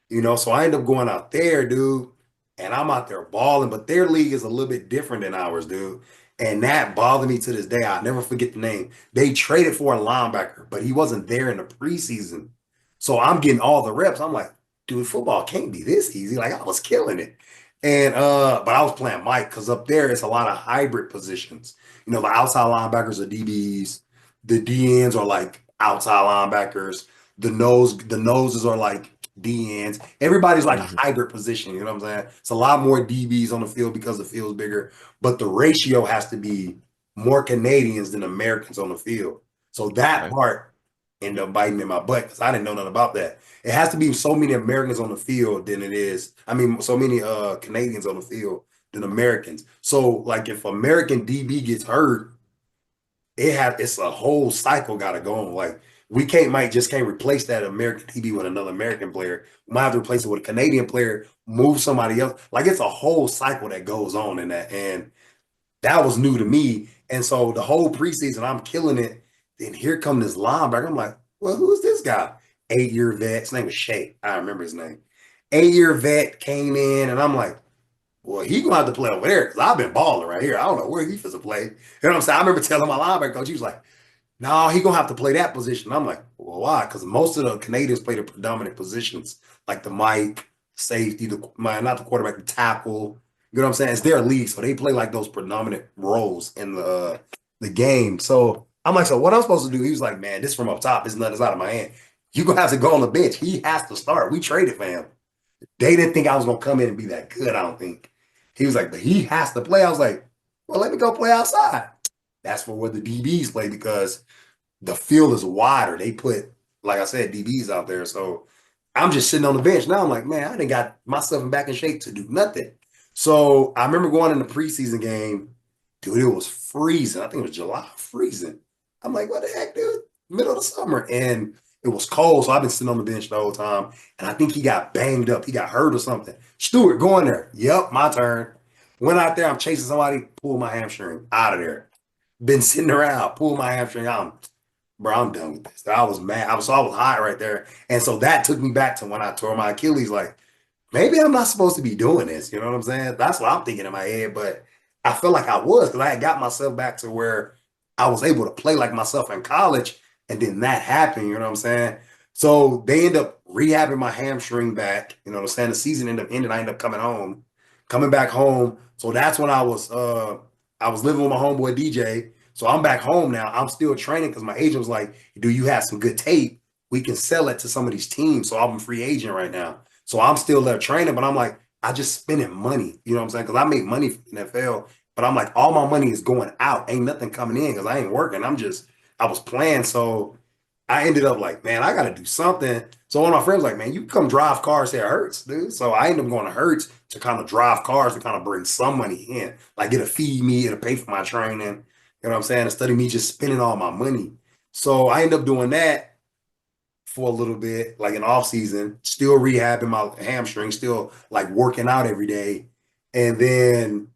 You know, so I ended up going out there, dude, and I'm out there balling, but their league is a little bit different than ours, dude. And that bothered me to this day. I'll never forget the name. They traded for a linebacker, but he wasn't there in the preseason. So I'm getting all the reps. I'm like, dude, football can't be this easy. Like I was killing it. And but I was playing Mike because up there it's a lot of hybrid positions. You know, the outside linebackers are DBs, the DNs are like outside linebackers, the noses are like DNs. Everybody's like a Hmm. hybrid position. You know what I'm saying? It's a lot more DBs on the field because the field's bigger, but the ratio has to be more Canadians than Americans on the field. So that Okay. part ended up biting me in my butt because I didn't know nothing about that. It has to be so many Americans on the field than it is. I mean, so many Canadians on the field than Americans. So like if American DB gets hurt, it's a whole cycle got to go on. Like we can't replace that American DB with another American player. We might have to replace it with a Canadian player, move somebody else. Like it's a whole cycle that goes on in that. And that was new to me. And so the whole preseason, I'm killing it. Then here come this linebacker. I'm like, well, who's this guy? 8-year vet. His name was Shay. I remember his name. 8-year vet came in, and I'm like, well, he gonna have to play over there because I've been balling right here. I don't know where he supposed to play. You know what I'm saying? I remember telling my linebacker coach, he was like, no, he gonna have to play that position. I'm like, well, why? Because most of the Canadians play the predominant positions, like the Mike, safety, not the quarterback, the tackle. You know what I'm saying? It's their league, so they play like those predominant roles in the game. So I'm like, so what I'm supposed to do? He was like, man, this from up top. It's nothing. It's out of my hand. You gonna have to go on the bench. He has to start. We traded for him. They didn't think I was gonna come in and be that good. I don't think. He was like, but he has to play. I was like, well, let me go play outside. That's for where the DBs play because the field is wider. They put, like I said, DBs out there. So I'm just sitting on the bench. Now I'm like, man, I didn't got myself back in shape to do nothing. So I remember going in the preseason game, dude, it was freezing. I think it was July, freezing. I'm like, what the heck, dude? Middle of the summer. And it was cold. So I've been sitting on the bench the whole time. And I think he got banged up. He got hurt or something. Stewart, go in there. Yep, my turn. Went out there. I'm chasing somebody, pulled my hamstring out of there. Been sitting around, pulled my hamstring out. Bro, I'm done with this. I was mad. I was hot right there. And so that took me back to when I tore my Achilles. Like, maybe I'm not supposed to be doing this. You know what I'm saying? That's what I'm thinking in my head. But I felt like I was because I had got myself back to where I was able to play like myself in college. And then that happened, you know what I'm saying? So they end up rehabbing my hamstring back. You know what I'm saying? The season ended up ending. I ended up coming back home. So that's when I was living with my homeboy DJ. So I'm back home now. I'm still training because my agent was like, "Do you have some good tape? We can sell it to some of these teams." So I'm a free agent right now. So I'm still there training, but I'm like, I just spending money. You know what I'm saying? Because I make money from the NFL, but I'm like, all my money is going out. Ain't nothing coming in because I ain't working. I was playing. So I ended up like, man, I got to do something. So one of my friends was like, man, you come drive cars here at Hertz, dude. So I ended up going to Hertz to kind of drive cars to kind of bring some money in, like it'll feed me, it'll pay for my training. You know what I'm saying? Instead of me just spending all my money. So I ended up doing that for a little bit, like an off season, still rehabbing my hamstring, still like working out every day. And then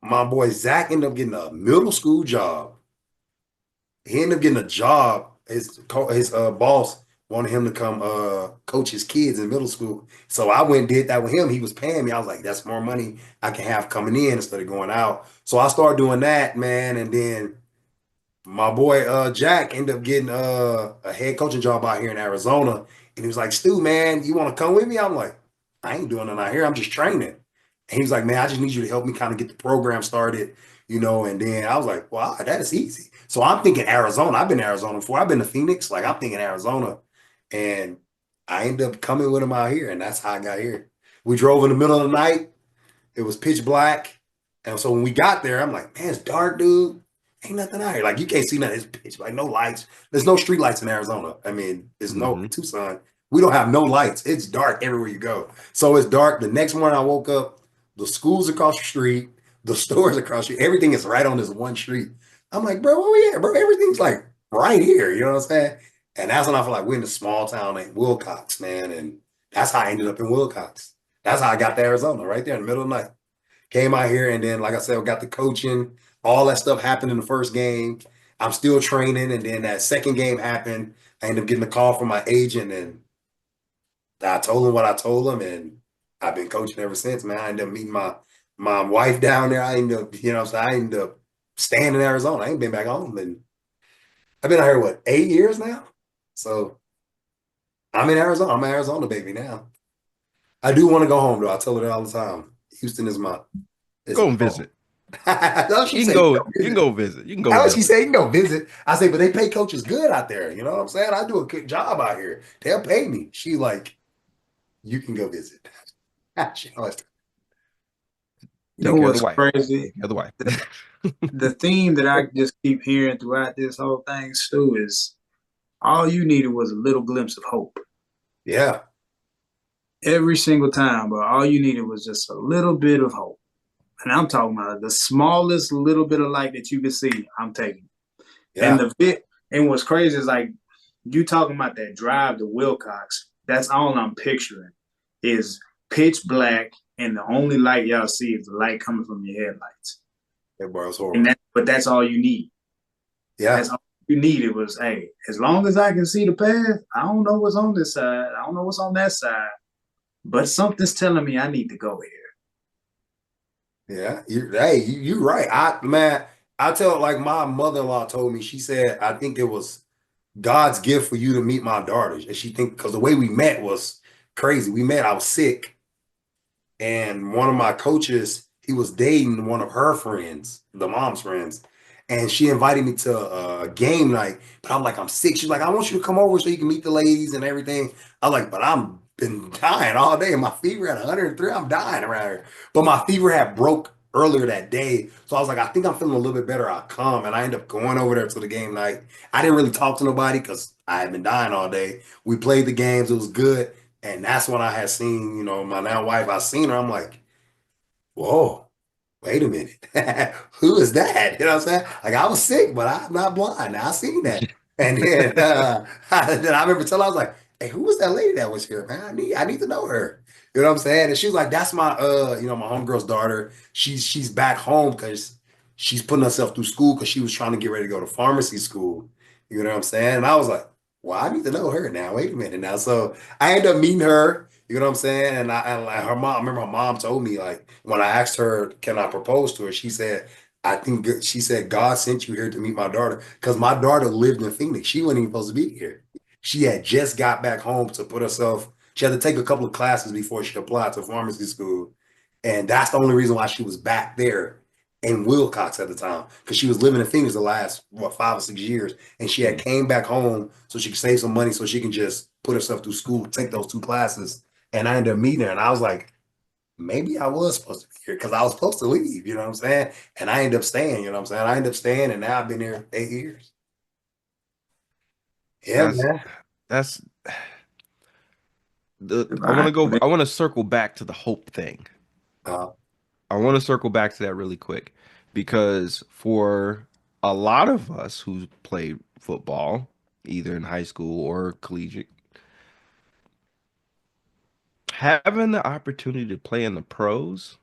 my boy Zach ended up getting a middle school job. He ended up getting a job. His boss wanted him to come coach his kids in middle school. So I went and did that with him. He was paying me. I was like, that's more money I can have coming in instead of going out. So I started doing that, man. And then my boy Jack ended up getting a head coaching job out here in Arizona. And he was like, Stu, man, you want to come with me? I'm like, I ain't doing nothing out here. I'm just training. And he was like, man, I just need you to help me kind of get the program started, you know. And then I was like, wow, that is easy. So I'm thinking Arizona. I've been to Arizona before. I've been to Phoenix. Like I'm thinking Arizona. And I ended up coming with him out here. And that's how I got here. We drove in the middle of the night. It was pitch black. And so when we got there, I'm like, man, it's dark, dude. Ain't nothing out here. Like you can't see nothing. It's pitch, like no lights. There's no street lights in Arizona. I mean, there's no Hmm. Tucson. We don't have no lights. It's dark everywhere you go. So it's dark. The next morning I woke up, the school's across the street, the stores across the street. Everything is right on this one street. I'm like, bro, where we at, bro? Everything's like right here. You know what I'm saying? And that's when I feel like we're in a small town named Wilcox, man. And that's how I ended up in Wilcox. That's how I got to Arizona, right there in the middle of the night. Came out here, and then, like I said, I got the coaching. All that stuff happened in the first game. I'm still training, and then that second game happened. I ended up getting a call from my agent, and I told him what I told him, and I've been coaching ever since, man. I ended up meeting my wife down there. I ended up, you know, so I ended up staying in Arizona. I ain't been back home, and I've been out here what 8 years now. So I'm in Arizona. I'm an Arizona baby now. I do want to go home though. I tell her that all the time. Houston is Go and my home. visit. That's she You can say. go. Go You can visit. go visit. You can go How she visit. say you can go visit? I say, but they pay coaches good out there. You know what I'm saying? I do a good job out here. They'll pay me. She like, you can go visit. She always, You know Take care of the what's wife. crazy? Take care of the wife. The theme that I just keep hearing throughout this whole thing, Stu, is all you needed was a little glimpse of hope. yeah, Every single time, but all you needed was just a little bit of hope. And I'm talking about the smallest little bit of light that you can see, I'm taking. And yeah, the bit, and what's crazy is like you talking about that drive to Wilcox. That's all I'm picturing is pitch black, and the only light y'all see is the light coming from your headlights. that boy was And horrible. that, but that's all you need. Yeah, That's all you needed was, hey, as long as I can see the path, I don't know what's on this side. I don't know what's on that side, but something's telling me I need to go here. yeah. You're right. I tell like my mother-in-law told me. She said I think it was God's gift for you to meet my daughters, and she think because the way we met was crazy. We met. I was sick. And one of my coaches, he was dating one of her friends, the mom's friends, and she invited me to a game night. But I'm like, I'm sick. She's like, I want you to come over so you can meet the ladies and everything. I'm like, but I'm been dying all day. My fever at 103. I'm dying around here. But my fever had broke earlier that day. So I was like, I think I'm feeling a little bit better. I'll come. And I ended up going over there to the game night. I didn't really talk to nobody because I had been dying all day. We played the games. It was good. And that's when I had seen, you know, my now wife. I seen her. I'm like, whoa, wait a minute. Who is that? You know what I'm saying? Like I was sick, but I'm not blind. I seen that. And then, then I remember telling her, I was like, hey, who was that lady that was here, man? I need to know her. You know what I'm saying? And she was like, that's my my homegirl's daughter. She's back home because she's putting herself through school because she was trying to get ready to go to pharmacy school. You know what I'm saying? And I was like, well, I need to know her now. Wait a minute now. So I ended up meeting her. You know what I'm saying? And like her mom, I remember her mom told me like when I asked her, can I propose to her? She said, I think she said God sent you here to meet my daughter because my daughter lived in Phoenix. She wasn't even supposed to be here. She had just got back home to put herself. She had to take a couple of classes before she applied to pharmacy school, and that's the only reason why she was back there in Wilcox at the time because she was living in Phoenix the last 5 or 6 years, and she had Mm. came back home so she could save some money so she can just put herself through school, take those 2 classes. And I ended up meeting her, and I was like, maybe I was supposed to be here because I was supposed to leave, you know what I'm saying? And I ended up staying, you know what I'm saying? I ended up staying, and now I've been here 8 years. Yeah, That's man. that's Right. I want to circle back to the hope thing. Uh, I want to circle back to that really quick because for a lot of us who played football, either in high school or collegiate, having the opportunity to play in the pros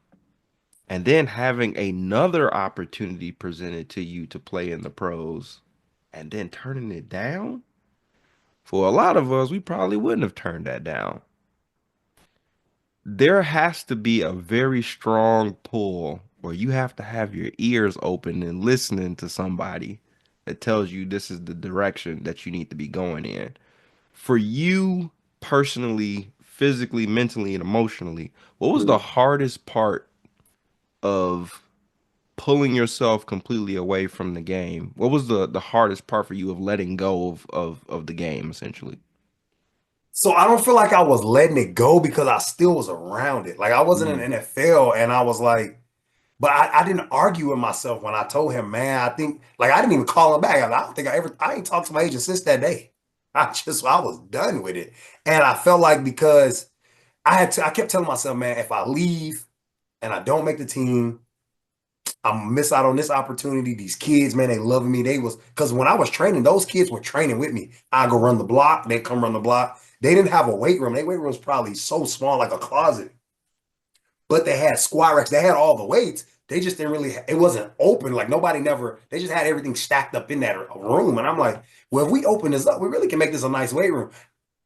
and then having another opportunity presented to you to play in the pros and then turning it down, for a lot of us, we probably wouldn't have turned that down. There has to be a very strong pull where you have to have your ears open and listening to somebody that tells you this is the direction that you need to be going in. For you personally, physically, mentally, and emotionally, what was the hardest part of pulling yourself completely away from the game? What was the hardest part for you of letting go of the game essentially? so I don't feel like I was letting it go because I still was around it. Like I wasn't in Mm, the NFL, and I was like, but I didn't argue with myself when I told him, man, I think like I didn't even call him back. I don't think I ain't talked to my agent since that day. I was done with it. And I felt like because I kept telling myself, man, if I leave and I don't make the team, I'm gonna miss out on this opportunity. These kids, man, they loving me. They was because when I was training, those kids were training with me. I go run the block, they come run the block. They didn't have a weight room. Their weight room was probably so small, like a closet. But they had squat racks. They had all the weights. They just didn't really. It wasn't open. Like nobody never. They just had everything stacked up in that room. And I'm like, well, if we open this up, we really can make this a nice weight room.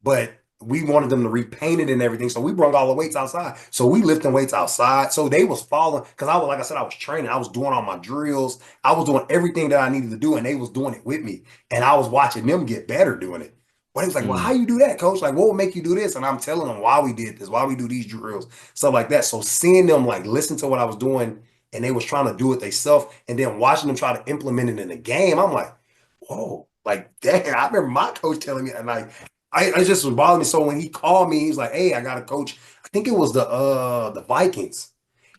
But we wanted them to repaint it and everything. So we brought all the weights outside. So we lifting weights outside. So they was following because I was like I said, I was training. I was doing all my drills. I was doing everything that I needed to do, and they was doing it with me. And I was watching them get better doing it. But he was like, well, how mm, you do that, coach? Like, what would make you do this? And I'm telling them why we did this, why we do these drills, stuff like that. So seeing them like listen to what I was doing and they was trying to do it themselves and then watching them try to implement it in the game, I'm like, whoa, like dang, I remember my coach telling me, and like I just was bothering me. So when he called me, he's like, "Hey, I got a coach. I think it was the Vikings.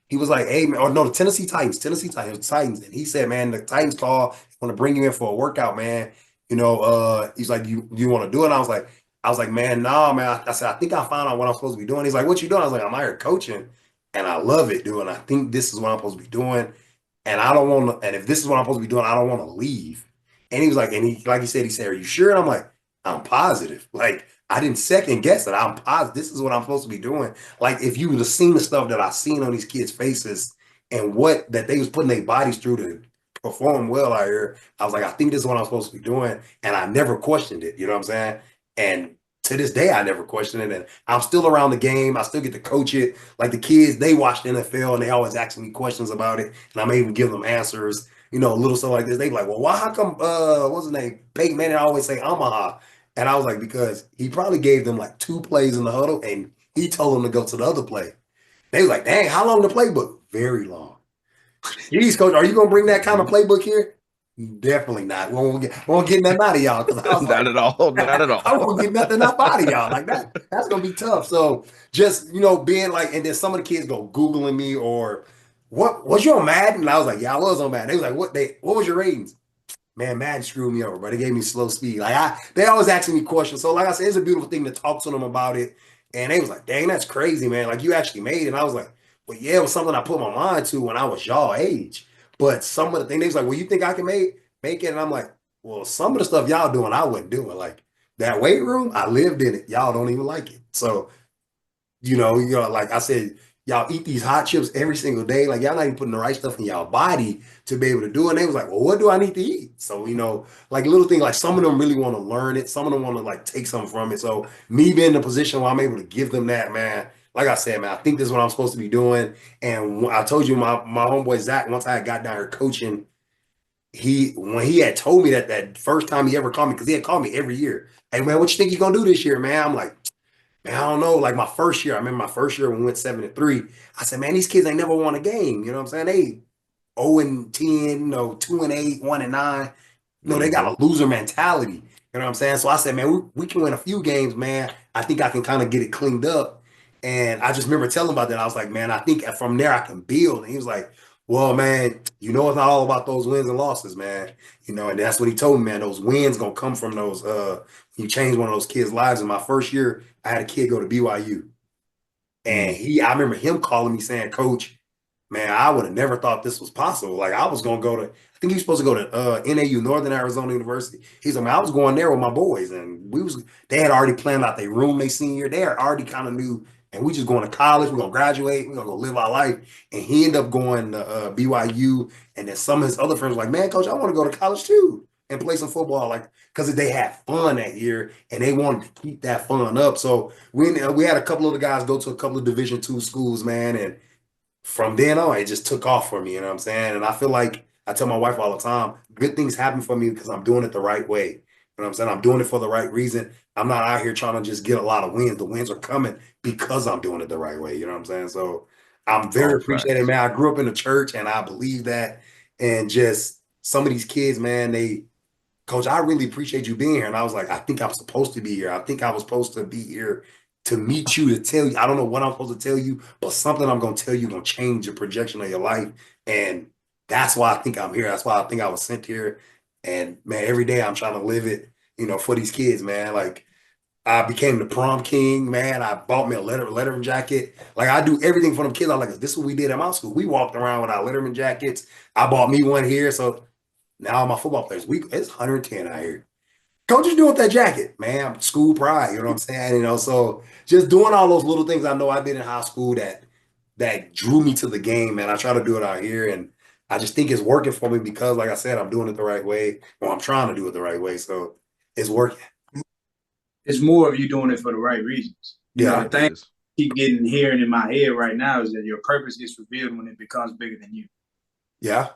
He was like, hey, man, or no, the Tennessee Titans, the Titans. And he said, man, the Titans call, want to bring you in for a workout, man. He's like, you want to do it? And I was like, man, nah, man. I said, I think I found out what I'm supposed to be doing. He's like, what you doing? I was like, I'm out here coaching, and I love it, dude. And I think this is what I'm supposed to be doing. And I don't want to, and if this is what I'm supposed to be doing, I don't want to leave. And he was like, and he, like he said, are you sure? And I'm like, I'm positive. Like, I didn't second guess it. I'm positive. This is what I'm supposed to be doing. Like, if you would have seen the stuff that I seen on these kids' faces and what that they was putting their bodies through to perform well out here, I was like, I think this is what I'm supposed to be doing. And I never questioned it. You know what I'm saying? And to this day, I never questioned it. And I'm still around the game. I still get to coach it. Like the kids, they watch the NFL and they always asking me questions about it. And I'm able to give them answers, little stuff like this. They be like, well, why, how come, what's his name? Peyton Manning always say Omaha. And I was like, because he probably gave them like 2 plays in the huddle and he told them to go to the other play. They was like, dang, how long the playbook? Very long. Jeez, coach, are you gonna bring that kind of mhm. playbook here? Definitely not. We won't get nothing out of y'all because I was Not like, at all. Not at I all. won't get nothing up out of y'all. Like that's gonna be tough. So just being like, and then some of the kids go Googling me or what was you on Madden? And I was like, yeah, I was on Madden. They was like, what was your ratings? Man, Madden screwed me over, but they gave me slow speed. They always asking me questions. So like I said, it's a beautiful thing to talk to them about it. And they was like, dang, that's crazy, man. Like you actually made it. And I was like, well, yeah, it was something I put my mind to when I was y'all age. But some of the things they was like, well, you think I can make it? And I'm like, well, some of the stuff y'all doing, I wouldn't do it. Like that weight room, I lived in it. Y'all don't even like it. So like I said, y'all eat these hot chips every single day. Like y'all not even putting the right stuff in y'all body to be able to do it. And they was like, well, what do I need to eat? So, like little things, like some of them really want to learn it. Some of them want to like take something from it. So me being in a position where I'm able to give them that, man, like I said, man, I think this is what I'm supposed to be doing. And I told you, my homeboy Zach, once I got down here coaching, when he had told me that first time he ever called me, because he had called me every year. Hey man, what you think you gonna do this year, man? I'm like, man, I don't know. Like my first year, I remember my first year when we went 7-3. I said, man, these kids ain't never won a game. You know what I'm saying? They 0-10, 2-8, 1-9. No, they Mm-hmm. got a loser mentality. You know what I'm saying? So I said, man, we can win a few games, man. I think I can kind of get it cleaned up. And I just remember telling him about that. I was like, man, I think from there I can build. And he was like, well, man, it's not all about those wins and losses, man. And that's what he told me, man. Those wins gonna come from those you change one of those kids' lives. In my first year, I had a kid go to BYU. And Mm. I remember him calling me saying, Coach, man, I would have never thought this was possible. Like I was gonna go to, I think he was supposed to go to NAU, Northern Arizona University. He's like, man, I was going there with my boys, and they had already planned out their room they senior year. They had already kind of knew, and we just going to college. We're gonna graduate. We're gonna go live our life. And he ended up going to BYU, and then some of his other friends were like, man, Coach, I want to go to college too and play some football, like because they had fun that year and they wanted to keep that fun up. So we had a couple of the guys go to a couple of Division II schools, man, and from then on, it just took off for me. You know what I'm saying? And I feel like I tell my wife all the time, good things happen for me because I'm doing it the right way. You know what I'm saying? I'm doing it for the right reason. I'm not out here trying to just get a lot of wins. The wins are coming because I'm doing it the right way. You know what I'm saying? So I'm very All appreciative, facts. man. I grew up in the church and I believe that. And just some of these kids, man, Coach, I really appreciate you being here. And I was like, I think I'm supposed to be here. I think I was supposed to be here to meet you, to tell you. I don't know what I'm supposed to tell you, but something I'm going to tell you going to change the projection of your life. And that's why I think I'm here. That's why I think I was sent here. And man, every day I'm trying to live it, for these kids, man. Like I became the prom king, man. I bought me a Letterman jacket. Like I do everything for them kids. I like, this is what we did at my school. We walked around with our Letterman jackets. I bought me one here. So now my football players, it's 110 out here. Coach is doing that jacket, man. School pride, you know what I'm saying? So just doing all those little things I know I did in high school that drew me to the game, man. I try to do it out here, and I just think it's working for me because, like I said, I'm doing it the right way, or I'm trying to do it the right way. So it's working. It's more of you doing it for the right reasons. Yeah, The It thing I is. keep getting hearing in my head right now is that your purpose gets revealed when it becomes bigger than you. yeah,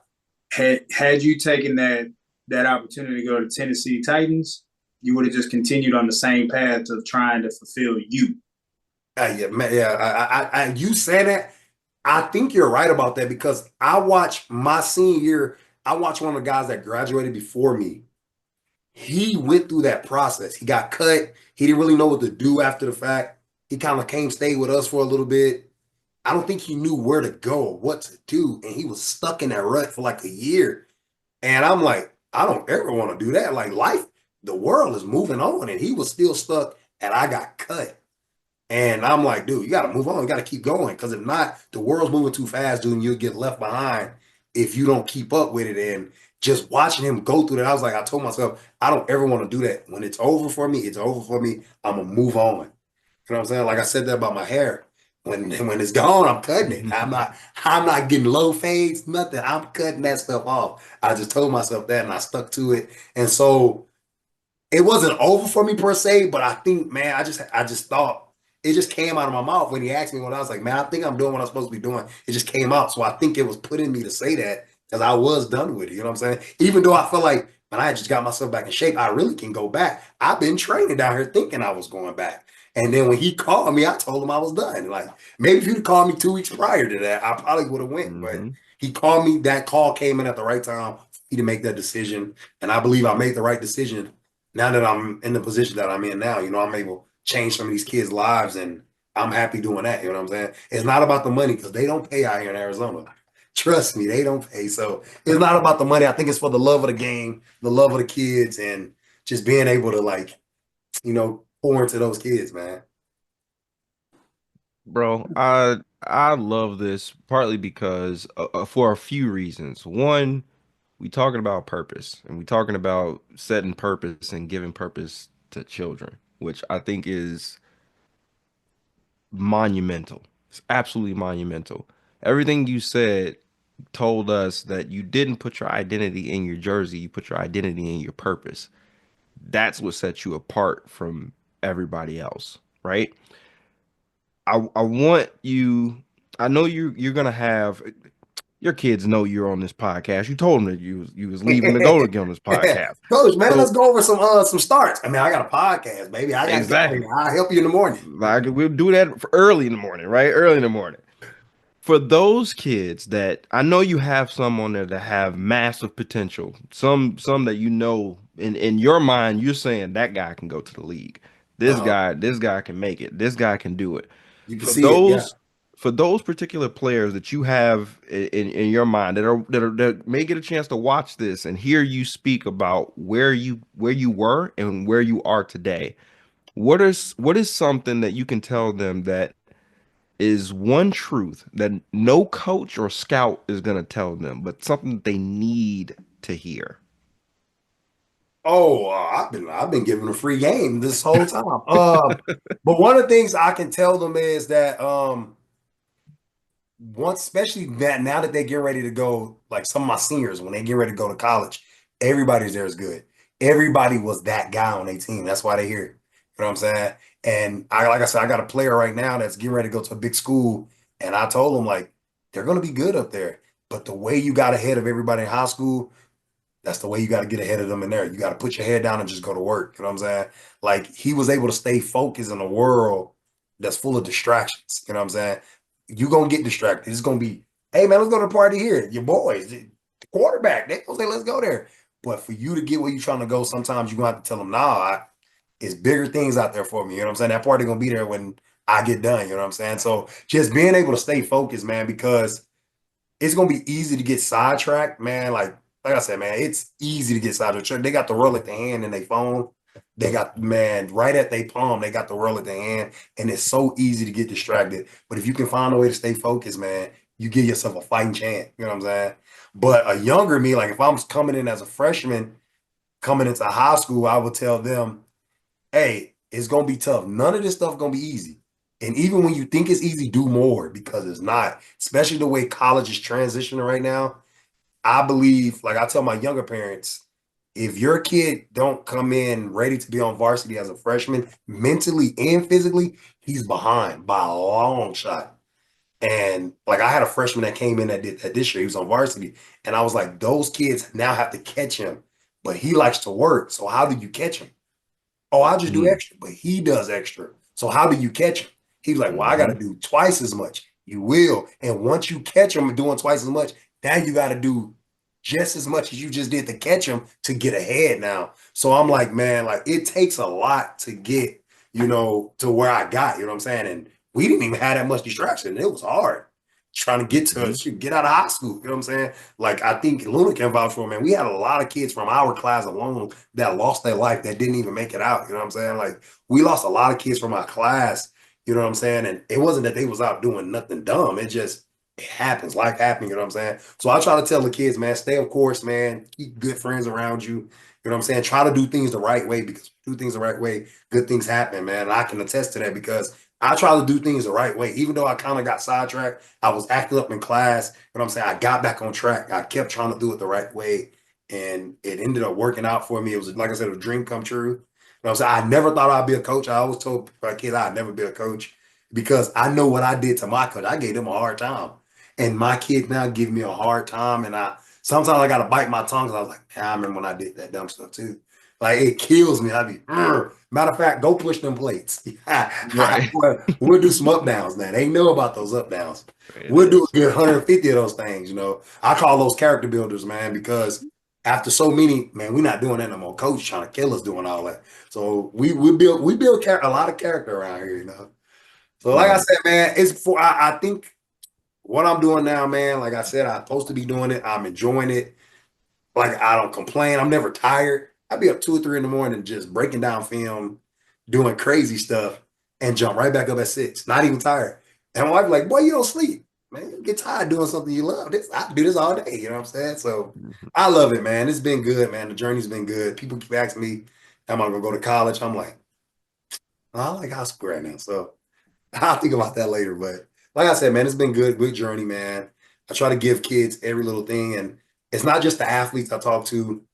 Had you taken that opportunity to go to Tennessee Titans, you would have just continued on the same path of trying to fulfill you. yeah, man, yeah. You said that. I think you're right about that because I watched my senior year. I watched one of the guys that graduated before me. He went through that process. He got cut. He didn't really know what to do after the fact. He kind of came, stayed with us for a little bit. I don't think he knew where to go or what to do. And he was stuck in that rut for like a year. And I'm like, I don't ever want to do that. Like life, the world is moving on. And he was still stuck and I got cut. And I'm like, dude, you got to move on. You got to keep going. Because if not, the world's moving too fast, dude, and you'll get left behind if you don't keep up with it. And just watching him go through that, I was like, I told myself, I don't ever want to do that. When it's over for me, it's over for me. I'm going to move on. You know what I'm saying? Like I said that about my hair. When it's gone, I'm cutting it. I'm not getting low fades, nothing. I'm cutting that stuff off. I just told myself that and I stuck to it. And so it wasn't over for me per se, but I think, man, I just thought it just came out of my mouth when he asked me when I was like, man, I think I'm doing what I'm supposed to be doing. It just came out. So I think it was put in me to say that because I was done with it. You know what I'm saying? Even though I felt like when I just got myself back in shape, I really can go back. I've been training down here thinking I was going back. And then when he called me, I told him I was done. Like maybe if you'd called me 2 weeks prior to that, I probably would have went. But Mm-hmm. he called me. That call came in at the right time for me to make that decision. And I believe I made the right decision now that I'm in the position that I'm in now. I'm able to change some of these kids' lives and I'm happy doing that. You know what I'm saying? It's not about the money because they don't pay out here in Arizona. Trust me, they don't pay. So it's not about the money. I think it's for the love of the game, the love of the kids, and just being able to pour into those kids, man. Bro, I love this partly because for a few reasons. One, we talking about purpose and we talking about setting purpose and giving purpose to children, which I think is monumental. It's absolutely monumental. Everything you said told us that you didn't put your identity in your jersey, you put your identity in your purpose. That's what sets you apart from everybody else, right? I want you. I know you're gonna have your kids know you're on this podcast. You told them that you was leaving to go to get on this podcast. Coach, man, let's So go over some starts. I mean, I got a podcast, baby. I got to get on exactly, here. I'll help you in the morning. like we'll do that for early in the morning, right? Early in the morning. For those kids that I know you have some on there that have massive potential, some that you know in your mind you're saying that guy can go to the league. Uh-huh. This guy can make it. This guy can do it. You can For see it, yeah. those for those particular players that you have in your mind that may get a chance to watch this and hear you speak about where you were and where you are today, what is something that you can tell them that is one truth that no coach or scout is going to tell them, but something that they need to hear? Oh, I've been giving a free game this whole time. But one of the things I can tell them is that once, especially that now that they get ready to go, like some of my seniors, when they get ready to go to college, everybody's there is good. Everybody was that guy on their team. That's why they're here. You know what I'm saying? And like I said, I got a player right now that's getting ready to go to a big school, and I told him like they're gonna be good up there. But the way you got ahead of everybody in high school, that's the way you got to get ahead of them in there. You got to put your head down and just go to work. You know what I'm saying? Like he was able to stay focused in a world that's full of distractions. You know what I'm saying? You gonna get distracted. It's gonna be, hey man, let's go to the party here. Your boys, the quarterback, they gonna say, let's go there. But for you to get where you're trying to go, sometimes you're gonna have to tell them, nah, it's bigger things out there for me. You know what I'm saying? That party gonna be there when I get done. You know what I'm saying? So just being able to stay focused, man, because it's gonna be easy to get sidetracked, man. Like I said, man, it's easy to get sidetracked. They got the world at the hand in their phone. They got, man, right at their palm. They got the world at their hand, and it's so easy to get distracted. But if you can find a way to stay focused, man, you give yourself a fighting chance. You know what I'm saying? But a younger me, like if I'm coming in as a freshman, coming into high school, I would tell them, hey, it's gonna be tough. None of this stuff gonna be easy. And even when you think it's easy, do more because it's not. Especially the way college is transitioning right now. I believe, like I tell my younger parents, if your kid don't come in ready to be on varsity as a freshman, mentally and physically, he's behind by a long shot. And like I had a freshman that came in that did that this year, he was on varsity, and I was like, those kids now have to catch him, but he likes to work. So how do you catch him? Oh, I just do Mm, extra, but he does extra. So how do you catch him? He was like, well, I got to mhm, do twice as much. You will. And once you catch him doing twice as much, now you got to do just as much as you just did to catch him to get ahead now. So I'm like, man, like it takes a lot to get, to where I got, you know what I'm saying? And we didn't even have that much distraction. It was hard trying to get to mhm, shoot, get out of high school. You know what I'm saying? Like I think Luna can vouch for, man. We had a lot of kids from our class alone that lost their life that didn't even make it out. You know what I'm saying? Like we lost a lot of kids from our class. You know what I'm saying? And it wasn't that they was out doing nothing dumb. It happens. Life happens. You know what I'm saying? So I try to tell the kids, man, stay of course, man. Keep good friends around you. You know what I'm saying? Try to do things the right way because do things the right way, good things happen, man. And I can attest to that because I try to do things the right way. Even though I kind of got sidetracked, I was acting up in class. You know what I'm saying? I got back on track. I kept trying to do it the right way. And it ended up working out for me. It was, like I said, a dream come true. You know what I'm saying? I never thought I'd be a coach. I always told my kids I'd never be a coach because I know what I did to my coach. I gave them a hard time. And my kids now give me a hard time. And sometimes I gotta bite my tongue because I was like, man, I remember when I did that dumb stuff too. Like it kills me. I be, matter of fact, go push them plates. right. We'll do some up downs now. They know about those up downs. It We'll do is. a good 150 of those things. I call those character builders, man, because after so many, man, we're not doing that no more. Coach trying to kill us doing all that. So we build a lot of character around here. So like I Love it. said, man, it's for I think what I'm doing now, man, like I said, I'm supposed to be doing it. I'm enjoying it. Like I don't complain. I'm never tired. I'd be up 2 or 3 in the morning just breaking down film, doing crazy stuff, and jump right back up at 6. Not even tired. And my wife like, boy, you don't sleep. Man, you get tired doing something you love. I can do this all day. You know what I'm saying? So Mhm. I love it, man. It's been good, man. The journey's been good. People keep asking me, am I gonna go to college? I'm like, "Oh, I like high school right now. So I'll think about that later. But like I said, man, it's been good journey, man. I try to give kids every little thing. And it's not just the athletes I talk to.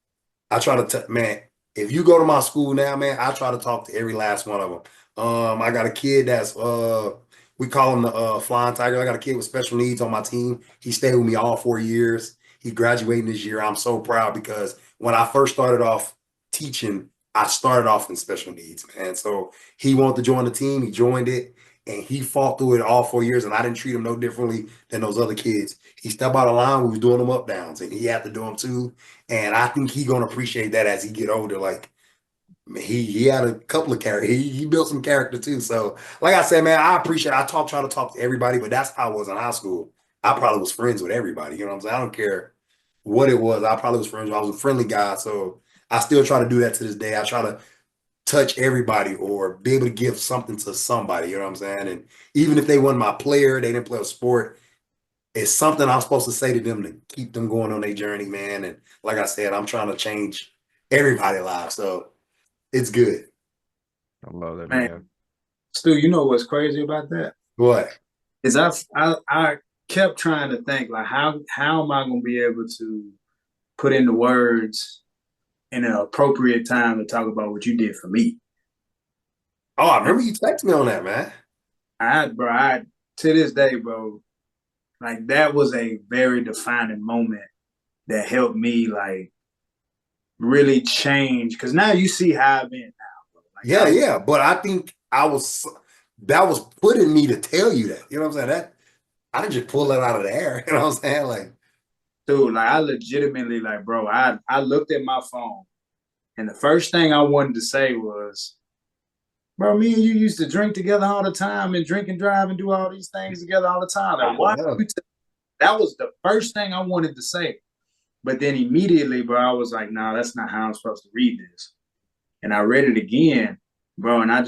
I try to, man, if you go to my school now, man, I try to talk to every last one of them. I got a kid that's We call him the Flying Tiger. I got a kid with special needs on my team. He stayed with me all 4 years. He graduating this year. I'm so proud because when I first started off teaching, I started off in special needs, man. So he wanted to join the team. He joined it, and he fought through it all 4 years. And I didn't treat him no differently than those other kids. He stepped out of line. We was doing them up downs, and he had to do them too. And I think he gonna appreciate that as he get older. Like he had a couple of character. He built some character too. So like I said, man, I appreciate. Try to talk to everybody, but that's how I was in high school. I probably was friends with everybody. You know what I'm saying? I don't care what it was. I probably was friends. I was a friendly guy, so I still try to do that to this day. I try to touch everybody or be able to give something to somebody. You know what I'm saying? And even if they weren't my player, they didn't play a sport. It's something I'm supposed to say to them to keep them going on their journey, man. And like I said, I'm trying to change everybody's lives. So it's good. I love that, Man, man. Stu, you know what's crazy about that? What? Is I kept trying to think like how am I gonna be able to put into words in an appropriate time to talk about what you did for me. Oh, I remember you texted me on that, man. I to this day, bro, like that was a very defining moment that helped me like really change. Cause now you see how I've been now, bro. Like Yeah, yeah. But I think that was put in me to tell you that. You know what I'm saying? That I didn't just pull that out of the air. You know what I'm saying? Like, dude, like I legitimately like, bro, I looked at my phone and the first thing I wanted to say was, bro, me and you used to drink together all the time and drink and drive and do all these things together all the time. Like, why? yeah. That was the first thing I wanted to say. But then immediately, bro, I was like, nah, that's not how I'm supposed to read this. And I read it again, bro, and I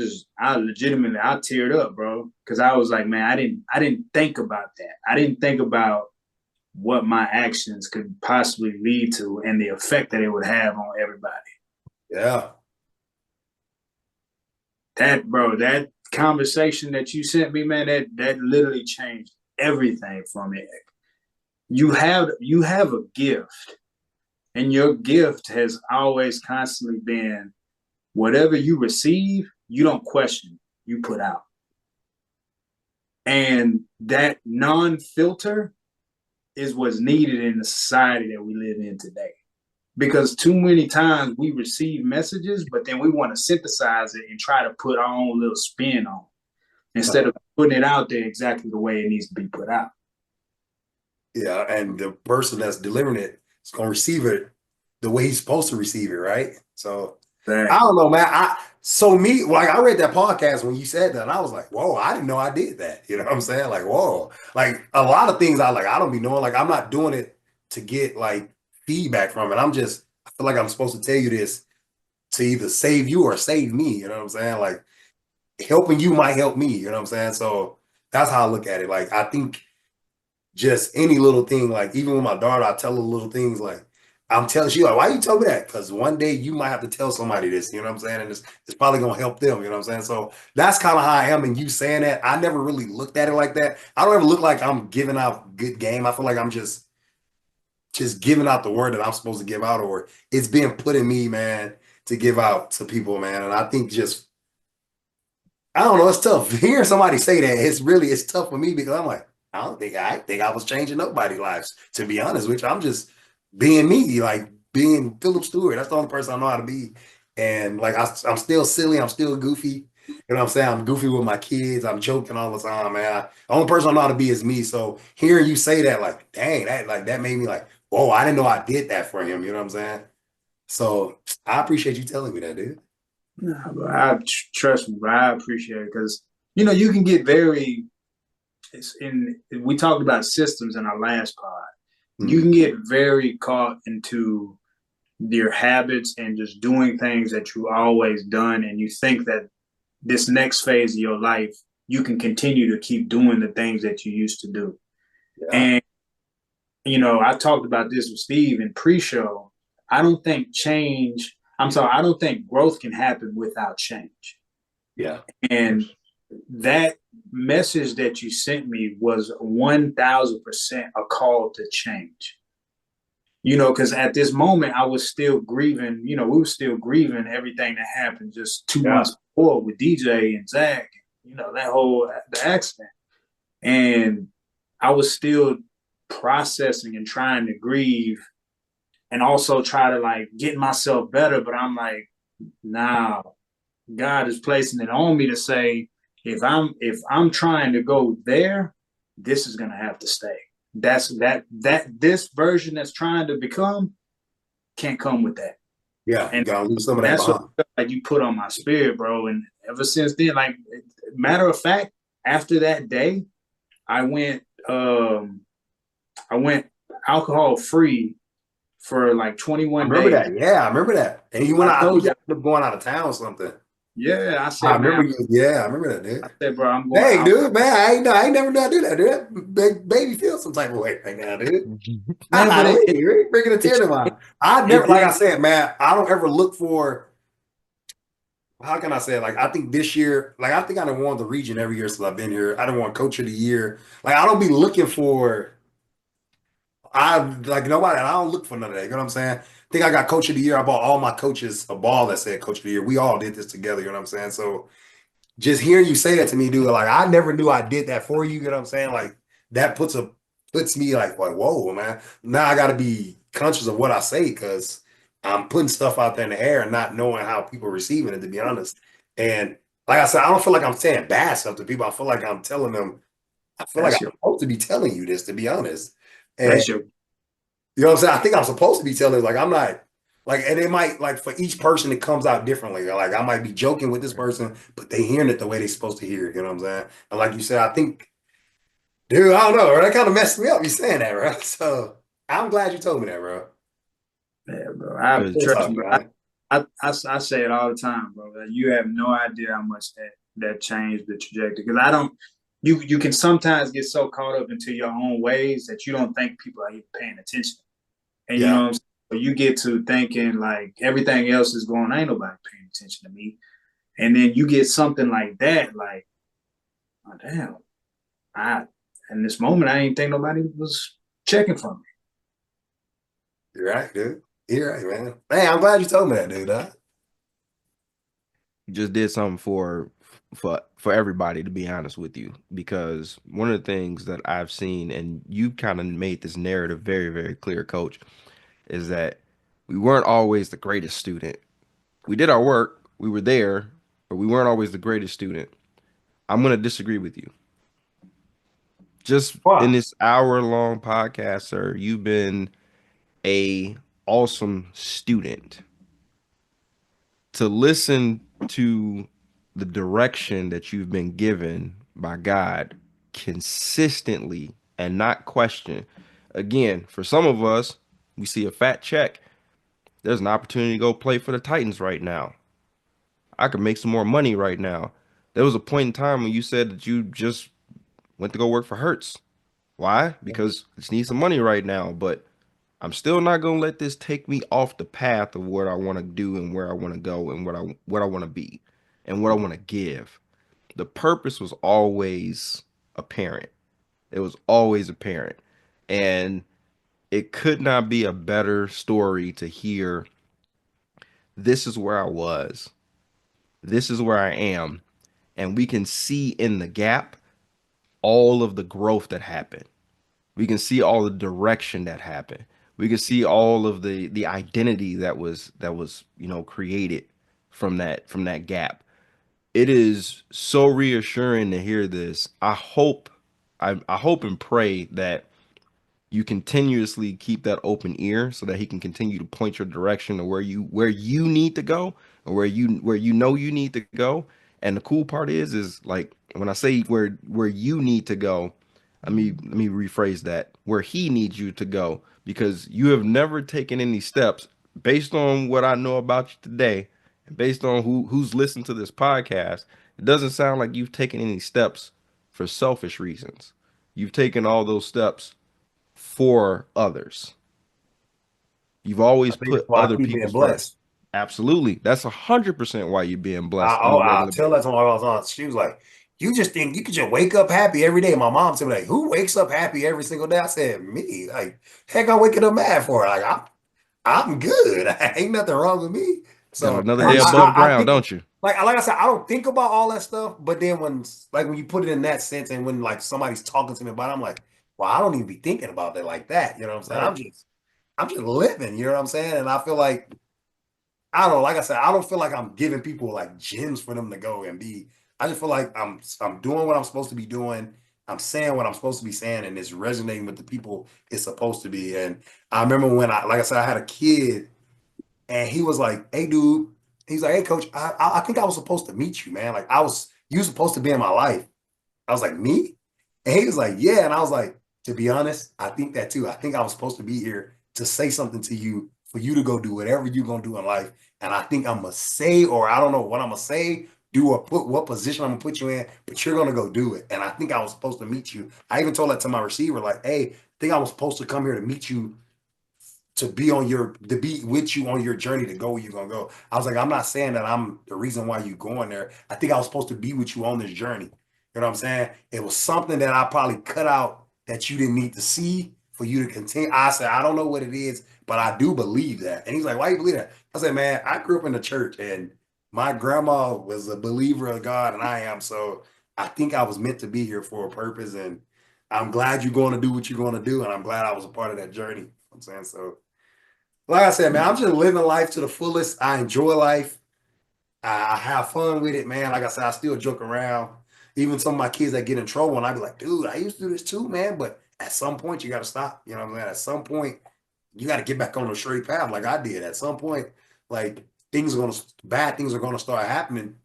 legitimately, I teared up, bro, because I was like, man, I didn't think about that. I didn't think about what my actions could possibly lead to and the effect that it would have on everybody. Yeah. That, bro, that conversation that you sent me, man, that literally changed everything for me. You have a gift, and your gift has always constantly been whatever you receive, you don't question, you put out. And that non-filter is what's needed in the society that we live in today. Because too many times we receive messages, but then we want to synthesize it and try to put our own little spin on it instead of putting it out there exactly the way it needs to be put out. Yeah. And the person that's delivering it is going to receive it the way he's supposed to receive it, right? So I don't know, man. I read that podcast when you said that, and I was like, whoa, I didn't know I did that. You know what I'm saying? Like, whoa. Like a lot of things I don't be knowing. Like, I'm not doing it to get like feedback from it. I feel like I'm supposed to tell you this to either save you or save me. You know what I'm saying? Like helping you might help me. You know what I'm saying? So that's how I look at it. Like, I think just any little thing, like even with my daughter, I tell her little things like I'm telling she like, why you tell me that? Because one day you might have to tell somebody this, you know what I'm saying? And it's probably gonna help them, you know what I'm saying? So that's kind of how I am. And you saying that, I never really looked at it like that. I don't ever look like I'm giving out good game. I feel like I'm just giving out the word that I'm supposed to give out, or it's being put in me, man, to give out to people, man. And I think just I don't know, it's tough. Hearing somebody say that, it's tough for me because I'm like, I think I was changing nobody's lives, to be honest with you. I'm just being me, like being Phillip Steward. That's the only person I know how to be. And like I'm still silly, I'm still goofy. You know what I'm saying? I'm goofy with my kids, I'm joking all the time, man. The only person I know how to be is me. So hearing you say that, like, dang, that made me like, whoa, I didn't know I did that for him. You know what I'm saying? So I appreciate you telling me that, dude. Nah, but trust me, but I appreciate it because you can get very. We talked about systems in our last pod. You can get very caught into your habits and just doing things that you always done, and you think that this next phase of your life you can continue to keep doing the things that you used to do. Yeah. And I talked about this with Steve in pre-show. I don't think growth can happen without change. Yeah. And that message that you sent me was 1,000% a call to change. Because at this moment I was still grieving, we were still grieving everything that happened just 2 months before with DJ and Zach, the accident. And I was still processing and trying to grieve and also try to like get myself better. But I'm like, nah, God is placing it on me to say, if I'm trying to go there, this is gonna have to stay. This version that's trying to become can't come with that. Yeah, you And gotta leave some of that that's what behind. like you put on my spirit, bro. And ever since then, like matter of fact, after that day, I went I went alcohol free for like I 21 remember days. that. Yeah, I remember that. And you went I out, I think told you you, ended up going out of town or something. yeah. I I said, remember man, you. Yeah, I remember that, I dude. said, bro, I'm going Hey, out. dude, man, I ain't never know I do that, dude. That baby feel some type of way right now, dude. Man, but You're bringing a tear to my. I it never, like did. I said, man, I don't ever look for. How can I say it? Like I think this year, like I think I done won the region every year since I've been here. I done won coach of the year. Like I don't be looking for. I like nobody. I don't look for none of that. You know what I'm saying? I think I got coach of the year. I bought all my coaches a ball that said coach of the year. We all did this together. You know what I'm saying? So just hearing you say that to me, dude, like I never knew I did that for you. You know what I'm saying? Like that puts me like whoa, man. Now I got to be conscious of what I say because I'm putting stuff out there in the air and not knowing how people are receiving it. To be honest, and like I said, I don't feel like I'm saying bad stuff to people. I feel like I'm telling them. I feel like That's I'm your supposed to be telling you this. To be honest, and that's your you know what I'm saying? I think I'm supposed to be telling like I'm not like and it might like for each person it comes out differently. Like I might be joking with this person, but they hearing it the way they're supposed to hear it. You know what I'm saying? And like you said, I think, dude, I don't know, bro. That kind of messed me up. You saying that, bro? So I'm glad you told me that, bro. yeah, bro. I Real trust talk, me, bro. man. I say it all the time, bro. That you have no idea how much that changed the trajectory. Because I don't. You can sometimes get so caught up into your own ways that you don't think people are even paying attention. And you know Yeah. what I'm saying? So you get to thinking like everything else is going, ain't nobody paying attention to me. And then you get something like that, like, oh damn, I in this moment I didn't think nobody was checking for me. You're right, dude. You're right, man. Hey, I'm glad you told me that, dude. Huh? You just did something for everybody, to be honest with you, because one of the things that I've seen, and you kind of made this narrative very, very clear, Coach, is that we weren't always the greatest student. We did our work, we were there, but we weren't always the greatest student. I'm going to disagree with you. Just in Why? this hour-long podcast, sir, you've been a awesome student. To listen to the direction that you've been given by God consistently and not question. Again, for some of us, we see a fat check. There's an opportunity to go play for the Titans right now. I could make some more money right now. There was a point in time when you said that you just went to go work for Hertz. Why? Because I just need some money right now. But I'm still not gonna let this take me off the path of what I want to do and where I want to go and what I want to be and what I want to give. The purpose was always apparent. It was always apparent. And it could not be a better story to hear. This is where I was. This is where I am. And we can see in the gap all of the growth that happened. We can see all the direction that happened. We can see all of the identity that was created from that gap. It is so reassuring to hear this. I hope and pray that you continuously keep that open ear so that he can continue to point your direction to where you need to go or where you know you need to go. And the cool part is like when I say where you need to go, let me rephrase that. Where he needs you to go, because you have never taken any steps based on what I know about you today, and based on who's listened to this podcast. It doesn't sound like you've taken any steps for selfish reasons. You've taken all those steps for others. You've I always think that's put why I other keep being people's first. blessed. Absolutely. That's 100% why you're being I blessed on oh a I regular tell that basis. to my mom. She was like, "You just think you could just wake up happy every day." My mom said, "Like, who wakes up happy every single day?" I said, "Me." Like, heck, I'm waking up mad for it. I'm good. Ain't nothing wrong with me. Got So another Hey, day see, above I ground, think don't you? like I said, I don't think about all that stuff, but then when you put it in that sense and when like somebody's talking to me about it, I'm like, well, I don't even be thinking about it like that. You know what I'm saying? Right. I'm just living, you know what I'm saying? And I feel like I don't know, like I said, I don't feel like I'm giving people like gems for them to go and be. I just feel like I'm doing what I'm supposed to be doing. I'm saying what I'm supposed to be saying, and it's resonating with the people it's supposed to be. And I remember when like I said, I had a kid and he was like, "Hey, dude," he's like, "Hey, coach, I think I was supposed to meet you, man. Like you were supposed to be in my life." I was like, "Me?" And he was like, "Yeah." And I was like, "To be honest, I think that too. I think I was supposed to be here to say something to you for you to go do whatever you're gonna do in life. And I think I'm gonna say, or I don't know what I'm gonna say, do or put what position I'm gonna put you in, but you're gonna go do it. And I think I was supposed to meet you. I even told that to my receiver, like, hey, I think I was supposed to come here to meet you to be with you on your journey to go where you're gonna go. I was like, I'm not saying that I'm the reason why you going there. I think I was supposed to be with you on this journey. You know what I'm saying? It was something that I probably cut out that you didn't need to see for you to continue. I said, I don't know what it is, but I do believe that. And he's like, why you believe that? I said, man, I grew up in the church and my grandma was a believer of God and I am. So I think I was meant to be here for a purpose. And I'm glad you're going to do what you're going to do. And I'm glad I was a part of that journey. You know what I'm saying? So like I said, man, I'm just living life to the fullest. I enjoy life. I have fun with it, man. Like I said, I still joke around. Even some of my kids that get in trouble, and I be like, dude, I used to do this too, man. But at some point, you got to stop. You know what I'm saying? At some point, you got to get back on the straight path, like I did. At some point, like bad things are gonna start happening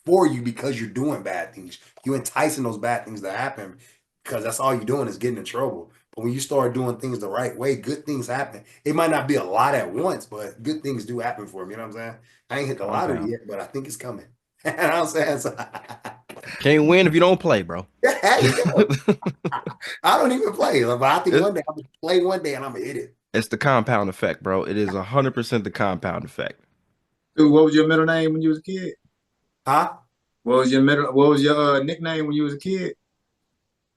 for you because you're doing bad things. You're enticing those bad things to happen because that's all you're doing is getting in trouble. But when you start doing things the right way, good things happen. It might not be a lot at once, but good things do happen for me. You know what I'm saying? I ain't hit the lottery Compound. yet, but I think it's coming. You know what I'm saying? So, Can't win if you don't play, bro. there you go. I don't even play, but I think It- one day I'm gonna play one day and I'm gonna hit it. it's the compound effect, bro. It is 100% the compound effect. Dude, what was your middle name when you was a kid? Huh? What was your nickname when you was a kid?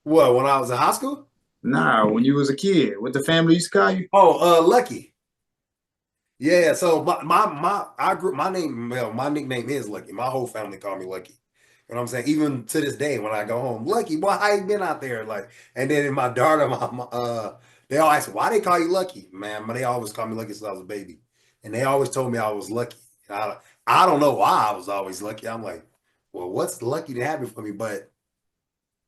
What, when I was in high school? Nah, when you was a kid. What the family used to call you? Oh, Lucky. Yeah, so I grew my name, well, my nickname is Lucky. My whole family call me Lucky. You know what I'm saying? Even to this day, when I go home, Lucky, boy, how you been out there? Like, and then my daughter, they all ask why they call you Lucky, man. But they always call me Lucky since I was a baby, and they always told me I was lucky. I don't know why I was always lucky. I'm like, well, what's lucky to happen for me? But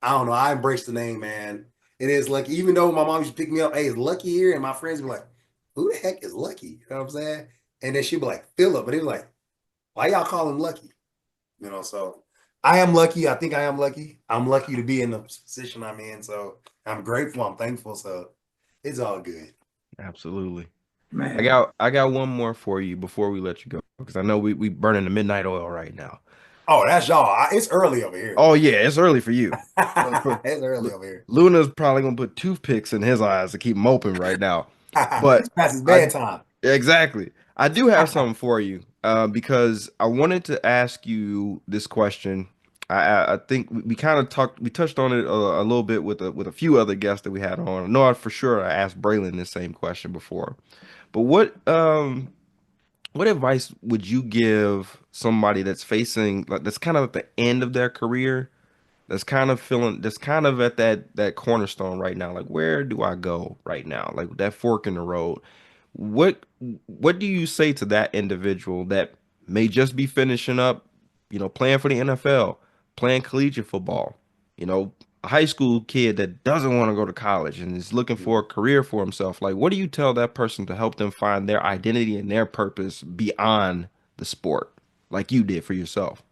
I don't know. I embrace the name, man. It is Lucky. Even though my mom used to pick me up, hey, it's Lucky here, and my friends be like, who the heck is Lucky? You know what I'm saying? And then she'd be like, Phillip, but he was like, why y'all call him Lucky? You know, so I am lucky. I think I am lucky. I'm lucky to be in the position I'm in. So I'm grateful. I'm thankful. So it's all good. Absolutely. Man, I got one more for you before we let you go because I know we burning the midnight oil right now. Oh, that's y'all. It's early over here. Oh yeah, it's early for you. It's early Lu- over here. Luna's probably gonna put toothpicks in his eyes to keep him open right now. But It's past his I bedtime. exactly. I do have something for you because I wanted to ask you this question. I think we kind of we touched on it a little bit with a few other guests that we had on. I know I for sure I asked Braylon this same question before, but what advice would you give somebody that's facing like that's kind of at the end of their career, that's kind of feeling that's kind of at that cornerstone right now, like where do I go right now? Like that fork in the road. What what do you say to that individual that may just be finishing up, playing for the NFL, playing collegiate football, a high school kid that doesn't want to go to college and is looking for a career for himself? Like, what do you tell that person to help them find their identity and their purpose beyond the sport, like you did for yourself?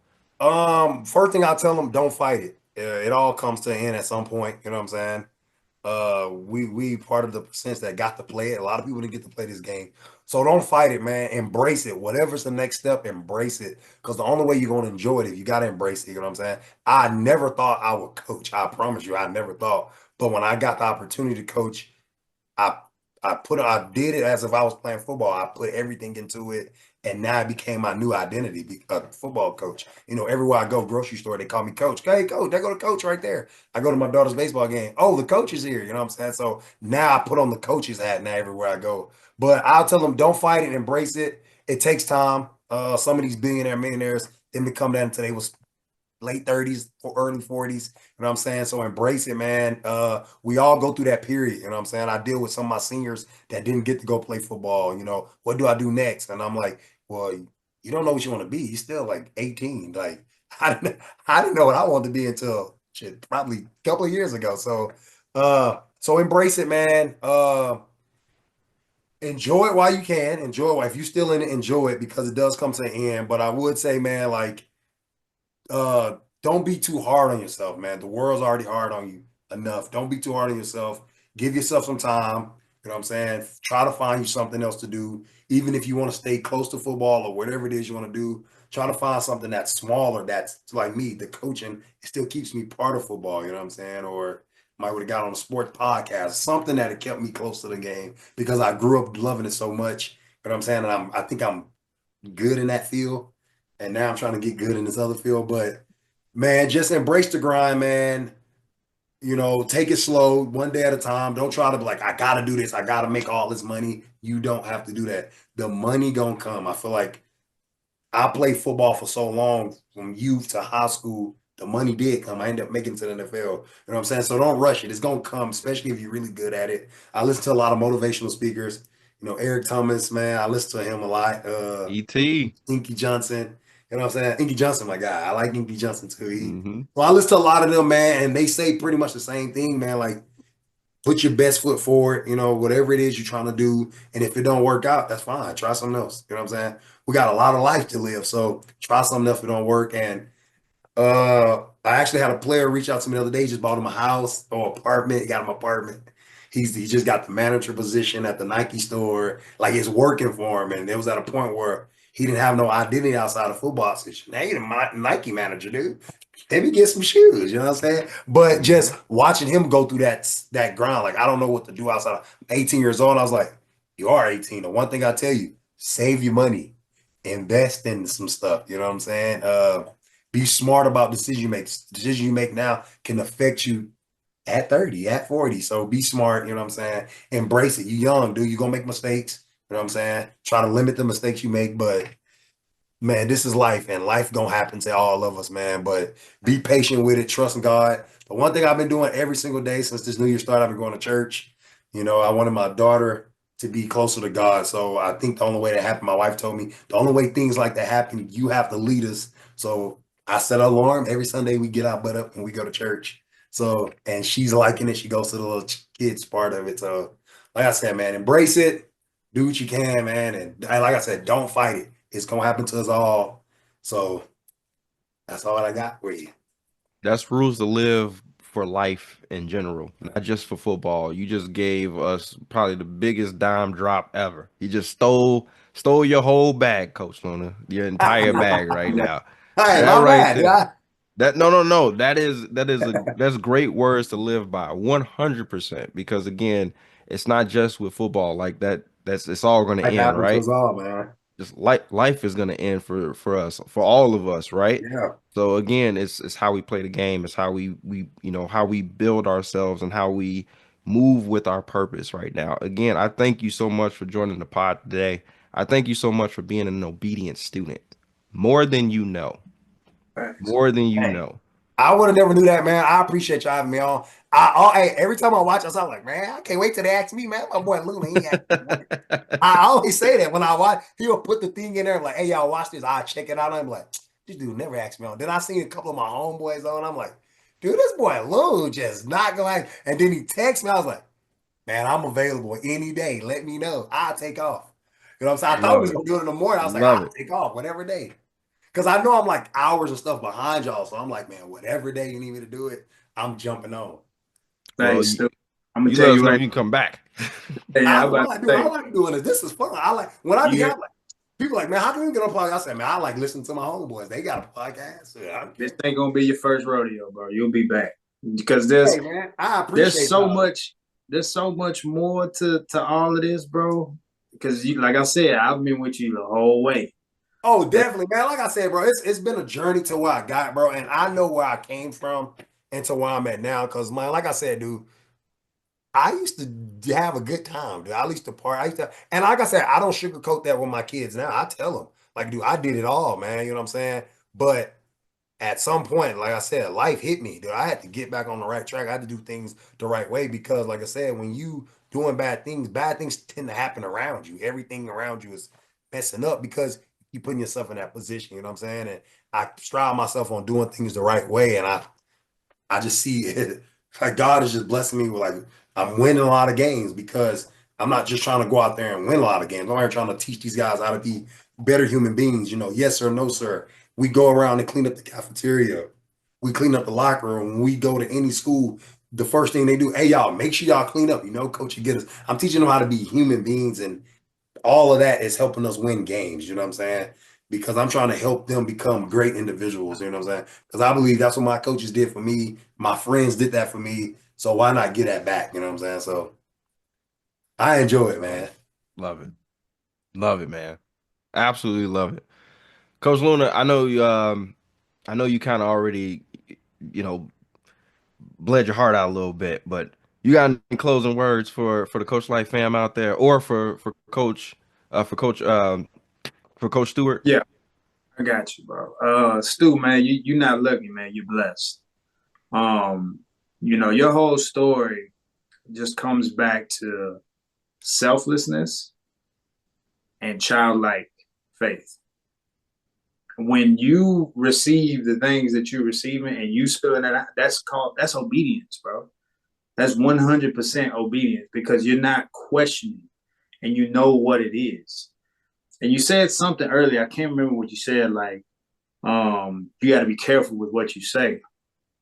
First thing I tell them, don't fight it. It all comes to an end at some point. You know what I'm saying? We part of the percent that got to play it. A lot of people didn't get to play this game. So don't fight it, man. Embrace it. Whatever's the next step, embrace it. Because the only way you're gonna enjoy it if you gotta embrace it, you know what I'm saying? I never thought I would coach. I promise you, I never thought. But when I got the opportunity to coach, I I did it as if I was playing football. I put everything into it, and now it became my new identity, a football coach. You know, everywhere I go, grocery store, they call me coach. Hey, coach, there go the coach right there. I go to my daughter's baseball game. Oh, the coach is here. You know what I'm saying? So now I put on the coach's hat now everywhere I go. But I'll tell them, don't fight it, embrace it. It takes time. Some of these billionaire millionaires, Didn't become that until they was late 30s or early 40s. You know what I'm saying? So embrace it, man. We all go through that period. You know what I'm saying? I deal with some of my seniors that didn't get to go play football. You know, what do I do next? And I'm like, well, you don't know what you want to be. You're still like 18. Like I didn't know what I wanted to be until shit, probably a couple of years ago. So embrace it, man. Enjoy it while you can. Enjoy it. If you're still in it, enjoy it because it does come to an end. But I would say, man, like uh don't be too hard on yourself, man. The world's already hard on you enough. Don't be too hard on yourself. Give yourself some time. You know what I'm saying? Try to find you something else to do. Even if you want to stay close to football or whatever it is you want to do, try to find something that's smaller, that's like me, the coaching, it still keeps me part of football, you know what I'm saying? Or might would have got on a sports podcast, something that had kept me close to the game because I grew up loving it so much. You know what I'm saying? And I think I'm good in that field. And now I'm trying to get good in this other field. But man, just embrace the grind, man. You know, take it slow, one day at a time. Don't try to be like, I gotta do this, I gotta make all this money. You don't have to do that. The money gonna come. I feel like I played football for so long, from youth to high school. The money did come. I ended up making it to the NFL. You know what I'm saying? So don't rush it. It's gonna come, especially if you're really good at it. I listen to a lot of motivational speakers. You know, Eric Thomas, man, I listen to him a lot. ET. Inky Johnson. You know what I'm saying? Inky Johnson, my guy. I like Inky Johnson too. Hmm. Well, I listen to a lot of them, man, and they say pretty much the same thing, man. Like, put your best foot forward, you know, whatever it is you're trying to do. And if it don't work out, that's fine. Try something else. You know what I'm saying? We got a lot of life to live. So try something else if it don't work. And I actually had a player reach out to me the other day. He just bought him a house or apartment. He got him an apartment. He just got the manager position at the Nike store. Like it's working for him. And it was at a point where he didn't have no identity outside of football. I said, now you're the Nike manager, dude. Maybe get some shoes. You know what I'm saying? But Hmm. just watching him go through that grind, like I don't know what to do outside of 18 years old. I was like, you are 18. The one thing I tell you, save your money, invest in some stuff. You know what I'm saying? Be smart about decisions you make. Decisions you make now can affect you at 30, at 40. So be smart, you know what I'm saying? Embrace it. You young, dude. You're gonna make mistakes. You know what I'm saying? Try to limit the mistakes you make, but man, this is life, and life gonna happen to all of us, man. But be patient with it, trust in God. The one thing I've been doing every single day since this new year started, I've been going to church. You know, I wanted my daughter to be closer to God. So I think the only way that happened, my wife told me, the only way things like that happen, you have to lead us. So I set an alarm every Sunday. We get our butt up and we go to church. So, and she's liking it. She goes to the little kids part of it. So, like I said, man, embrace it, do what you can, man. And like I said, don't fight it. It's gonna happen to us all. So that's all I got for you. That's rules to live for life in general, not just for football. You just gave us probably the biggest dime drop ever. You just stole your whole bag, Coach Luna, your entire bag right now. Hey, That my right bad, dude. there. That no. That's great words to live by, 100%. Because again, it's not just with football like that. That's it's all going to Life end, happens to right? us all, man. Just life is going to end for us, for all of us, right? Yeah. So again, it's how we play the game. It's how we how we build ourselves and how we move with our purpose right now. Again, I thank you so much for joining the pod today. I thank you so much for being an obedient student, more than you know. Thanks. More than you Hey, know. I would have never knew that, man. I appreciate you having me on. Hey, every time I watch us, I'm like, man, I can't wait till they ask me, man. My boy Luna, he asked me. I always say that when I watch, he'll put the thing in there, like, hey, y'all watch this. I check it out. I'm like, this dude never asked me on. Then I seen a couple of my homeboys on. I'm like, dude, this boy Lou just not going. And then he texts me. I was like, man, I'm available any day. Let me know. I'll take off. You know what I'm saying? I thought we Love was it. gonna do it in the morning. I was like, Love I'll it. take off whatever day. Because I know I'm like hours and stuff behind y'all. So I'm like, man, whatever day you need me to do it, I'm jumping on. Well, Thanks, Stu. I'm gonna you tell let us you know right. when you come back. Yeah, I I'm about like, to dude, I say like doing this. This is fun. I like when I you began, like people like, man, how can you get on a podcast? I said, man, I like listening to my homeboys. They got a podcast. Yeah, I don't this care. ain't gonna be your first rodeo, bro. You'll be back because there's Hey man, I there's appreciate so y'all. much there's so much more to all of this, bro. Because you, like I said, I've been with you the whole way. Oh, That definitely, man. Like I said, bro, it's been a journey to where I got, bro. And I know where I came from and to where I'm at now. Cause man, like I said, dude, I used to have a good time, dude. I used to party. I used to, and like I said, I don't sugarcoat that with my kids now. I tell them, like, dude, I did it all, man. You know what I'm saying? But at some point, like I said, life hit me, dude. I had to get back on the right track. I had to do things the right way because, like I said, when you doing bad things tend to happen around you. Everything around you is messing up because you putting yourself in that position. You know what I'm saying? And I strive myself on doing things the right way, and I just see it like God is just blessing me with like I'm winning a lot of games because I'm not just trying to go out there and win a lot of games. I'm here trying to teach these guys how to be better human beings. You know, yes sir, no sir. We go around and clean up the cafeteria. We clean up the locker room. When we go to any school, the first thing they do, hey y'all, make sure y'all clean up. You know, coach, you get us. I'm teaching them how to be human beings and all of that is helping us win games. You know what I'm saying? Because I'm trying to help them become great individuals. You know what I'm saying? Because I believe that's what my coaches did for me. My friends did that for me. So why not get that back? You know what I'm saying? So I enjoy it, man. Love it. Love it, man. Absolutely love it. Coach Luna, I know you kind of already, you know, bled your heart out a little bit, but you got any closing words for the Coach Life fam out there, or for Coach Stewart? Yeah, I got you, bro. Stu, man, you're not lucky, man. You're blessed. Um, your whole story just comes back to selflessness and childlike faith. When you receive the things that you're receiving and you spilling that out, that's obedience, bro. That's 100% obedience because you're not questioning and you know what it is. And you said something earlier. I can't remember what you said. Like, you got to be careful with what you say.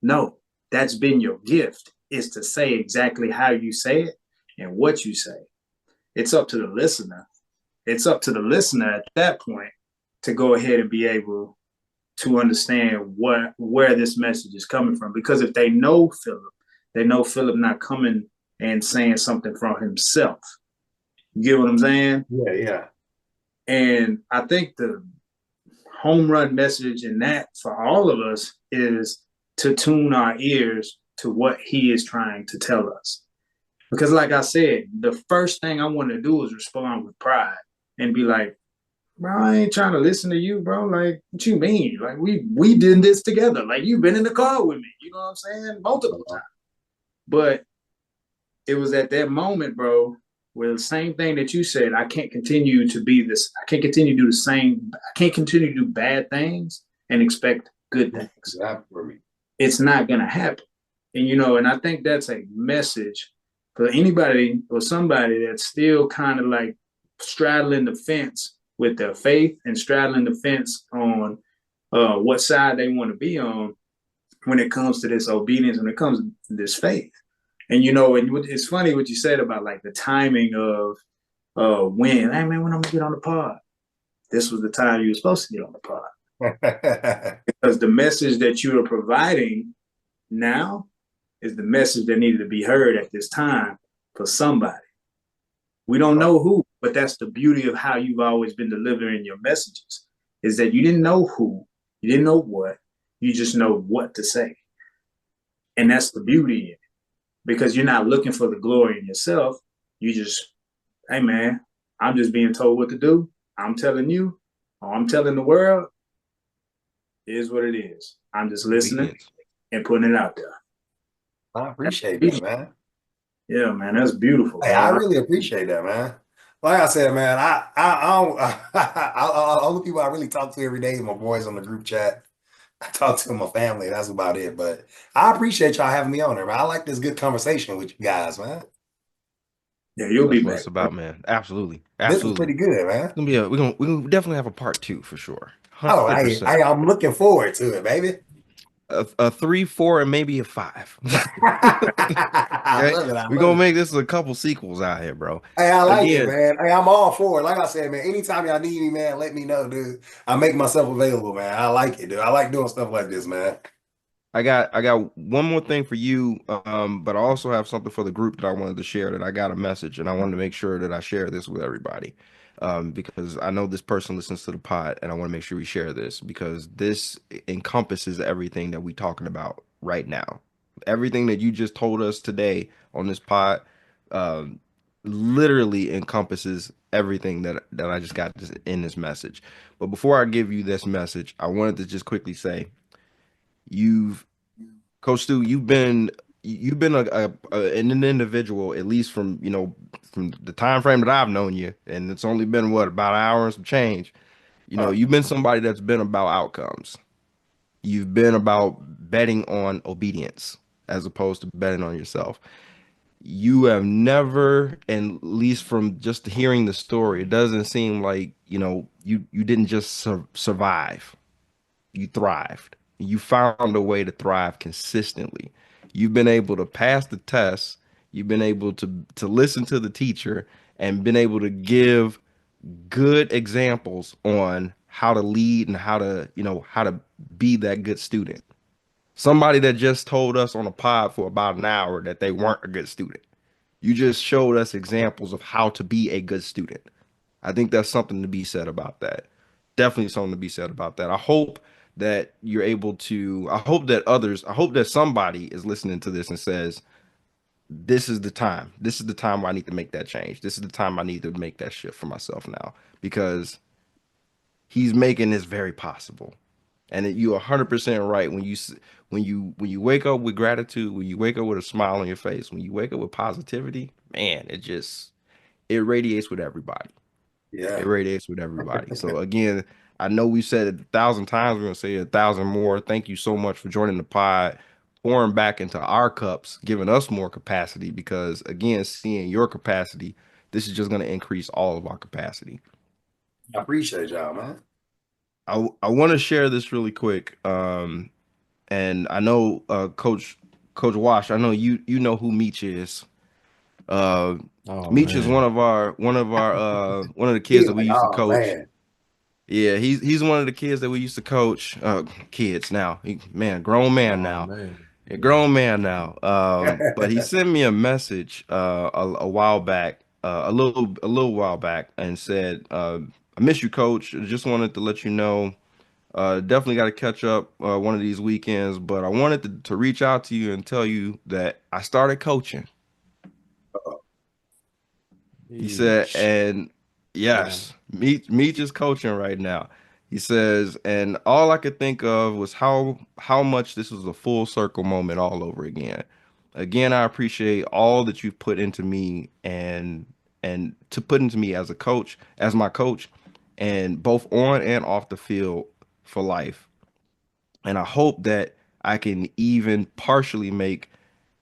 No, that's been your gift, is to say exactly how you say it and what you say. It's up to the listener. It's up to the listener at that point to go ahead and be able to understand where this message is coming from. Because if they know Phillip not coming and saying something from himself. You get what I'm saying? Yeah, yeah. And I think the home run message in that for all of us is to tune our ears to what he is trying to tell us. Because, like I said, the first thing I want to do is respond with pride and be like, bro, I ain't trying to listen to you, bro. Like, what you mean? Like, we did this together. Like, you've been in the car with me. You know what I'm saying? Multiple times. But it was at that moment, bro, where the same thing that you said, I can't continue to be this. I can't continue to do the same. I can't continue to do bad things and expect good things. For me. It's not going to happen. And, and I think that's a message for anybody or somebody that's still kind of like straddling the fence with their faith and straddling the fence on what side they want to be on when it comes to this obedience, when it comes to this faith. And it's funny what you said about like the timing of when, hey man, when I'm gonna get on the pod. This was the time you were supposed to get on the pod. Because the message that you are providing now is the message that needed to be heard at this time for somebody. We don't know who, but that's the beauty of how you've always been delivering your messages, is that you didn't know who, you didn't know what, you just know what to say. And that's the beauty in it. Because you're not looking for the glory in yourself. You just, hey man, I'm just being told what to do. I'm telling you, or I'm telling the world, it is what it is. I'm just listening and putting it out there. I appreciate that, man. Yeah, man, that's beautiful. Hey, I really appreciate that, man. Like I said, man, I don't, all the people I really talk to every day, my boys on the group chat. I talk to my family. That's about it. But I appreciate y'all having me on there, man. I like this good conversation with you guys, man. Yeah, you'll be That's what back. it's about, man. Absolutely. This is Absolutely. pretty good, man. It's gonna be we're gonna definitely have a part two for sure. Oh, 100%. I'm looking forward to it, baby. A 3, 4, and maybe a 5. I Okay, love it. I we're love gonna it. make this a couple sequels out here, bro. Hey, I like it, Again, man. Hey, I'm all for it. Like I said, man, anytime y'all need me, man, let me know, dude. I make myself available, man. I like it, dude. I like doing stuff like this, man. I got one more thing for you, but I also have something for the group that I wanted to share. That I got a message, and I wanted to make sure that I share this with everybody, because I know this person listens to the pod, and I want to make sure we share this because this encompasses everything that we're talking about right now. Everything that you just told us today on this pod, um, literally encompasses everything that I just got in this message. But before I give you this message, I wanted to just quickly say, you've Coach Stu, you've been an individual, at least from from the time frame that I've known you, and it's only been what, about an hour and some change. Uh, You've been somebody that's been about outcomes. You've been about betting on obedience as opposed to betting on yourself. You have never, and at least from just hearing the story, it doesn't seem like, you didn't just survive. You thrived. You found a way to thrive consistently. You've been able to pass the test. You've been able to listen to the teacher and been able to give good examples on how to lead and how to be that good student. Somebody that just told us on a pod for about an hour that they weren't a good student. You just showed us examples of how to be a good student. I think that's something to be said about that. Definitely something to be said about that. I hope that you're able to, I hope that somebody is listening to this and says, this is the time. This is the time where I need to make that change. This is the time I need to make that shift for myself now, because he's making this very possible. And you're 100% right when you wake up with gratitude, when you wake up with a smile on your face, when you wake up with positivity, man, it radiates with everybody. yeah. It radiates with everybody. So again, I know we said it 1,000 times. We're gonna say it 1,000 more. Thank you so much for joining the pod, pouring back into our cups, giving us more capacity. Because again, seeing your capacity, this is just gonna increase all of our capacity. I appreciate y'all, man. I want to share this really quick. And I know Coach Wash. I know you know who Meech is. Uh, Oh Meech is man. one of the kids He's that we like, used to oh coach. man. Yeah, he's one of the kids that we used to coach. Kids now, grown man Oh now, man. a Yeah. grown man now. But he sent me a message a while back, a little while back, and said, "I miss you, Coach. Just wanted to let you know. Definitely got to catch up one of these weekends, but I wanted to reach out to you and tell you that I started coaching." He said, Yeesh. and Man. yes, Meech is coaching right now. He says, and all I could think of was how much this was a full circle moment all over again. Again, I appreciate all that you've put into me and to put into me as a coach, as my coach, and both on and off the field for life. And I hope that I can even partially make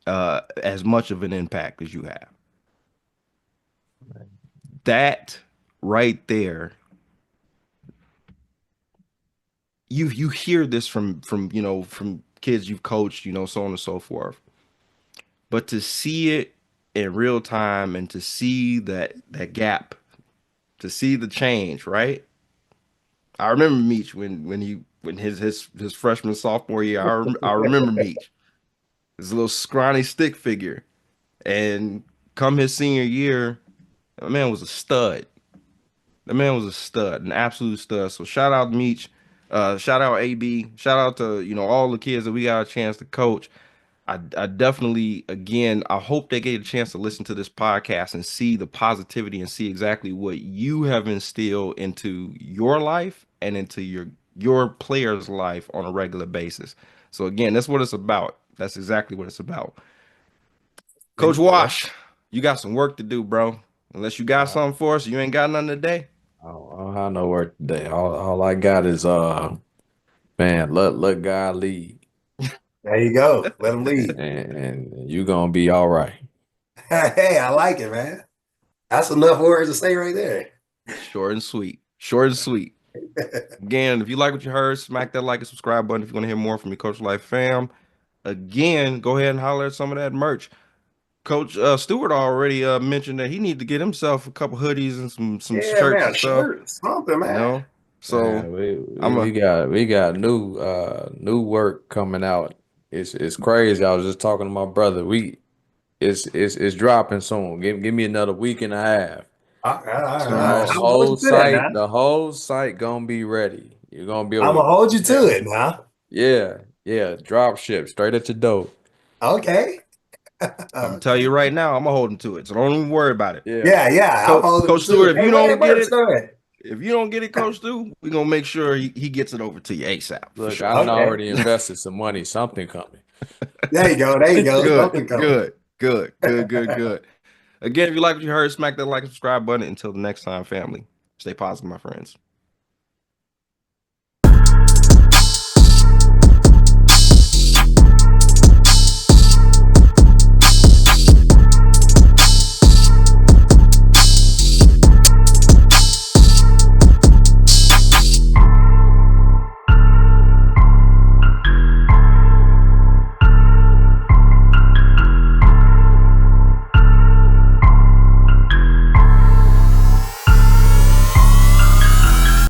as much of an impact as you have. That right there, you hear this from kids you've coached, so on and so forth. But to see it in real time and to see that gap, to see the change, right? I remember Meech when his freshman sophomore year. I remember Meech, his little scrawny stick figure, and come his senior year, the man was a stud. The man was a stud, an absolute stud. So shout out Meech, shout out AB, shout out to all the kids that we got a chance to coach. I definitely, again, I hope they get a chance to listen to this podcast and see the positivity and see exactly what you have instilled into your life and into your player's life on a regular basis. So again, that's what it's about. That's exactly what it's about. Coach Thank you, bro. Wash, you got some work to do, bro. Unless you got I, something for us, you ain't got nothing today. I don't have no work today. All I got is man, let God lead. There you go. Let him lead. And you gonna be all right. Hey, I like it, man. That's enough words to say right there. Short and sweet. Short and sweet. Again, if you like what you heard, smack that like and subscribe button if you want to hear more from your Coach Life fam. Again, go ahead and holler at some of that merch. Coach Stewart already mentioned that he need to get himself a couple hoodies and some Yeah, shirts man. and stuff, Shirt, something, you man. know. So Man, we we, I'm we a got we got new work coming out. It's crazy. I was just talking to my brother. It's dropping soon. Give me another week and a half. All right, all The some right. whole, I'm s- gonna hold whole you to that site, now. the whole site gonna be ready. You're gonna be I'm able gonna to, hold you to yeah, it now. yeah, yeah, drop ship straight at your door. Okay. I'm gonna tell you right now, I'm gonna hold him to it. So don't even worry about it. Yeah. Yeah. I'll hold him Coach to Stewart, it. if you don't get it, Go ahead. if you don't get it, Coach Stu, we're gonna make sure he gets it over to you ASAP. For Look, sure. I done Okay. already invested some money. Something coming. There you go. Something Good, coming. good. Again, if you like what you heard, smack that like and subscribe button. Until the next time, family. Stay positive, my friends.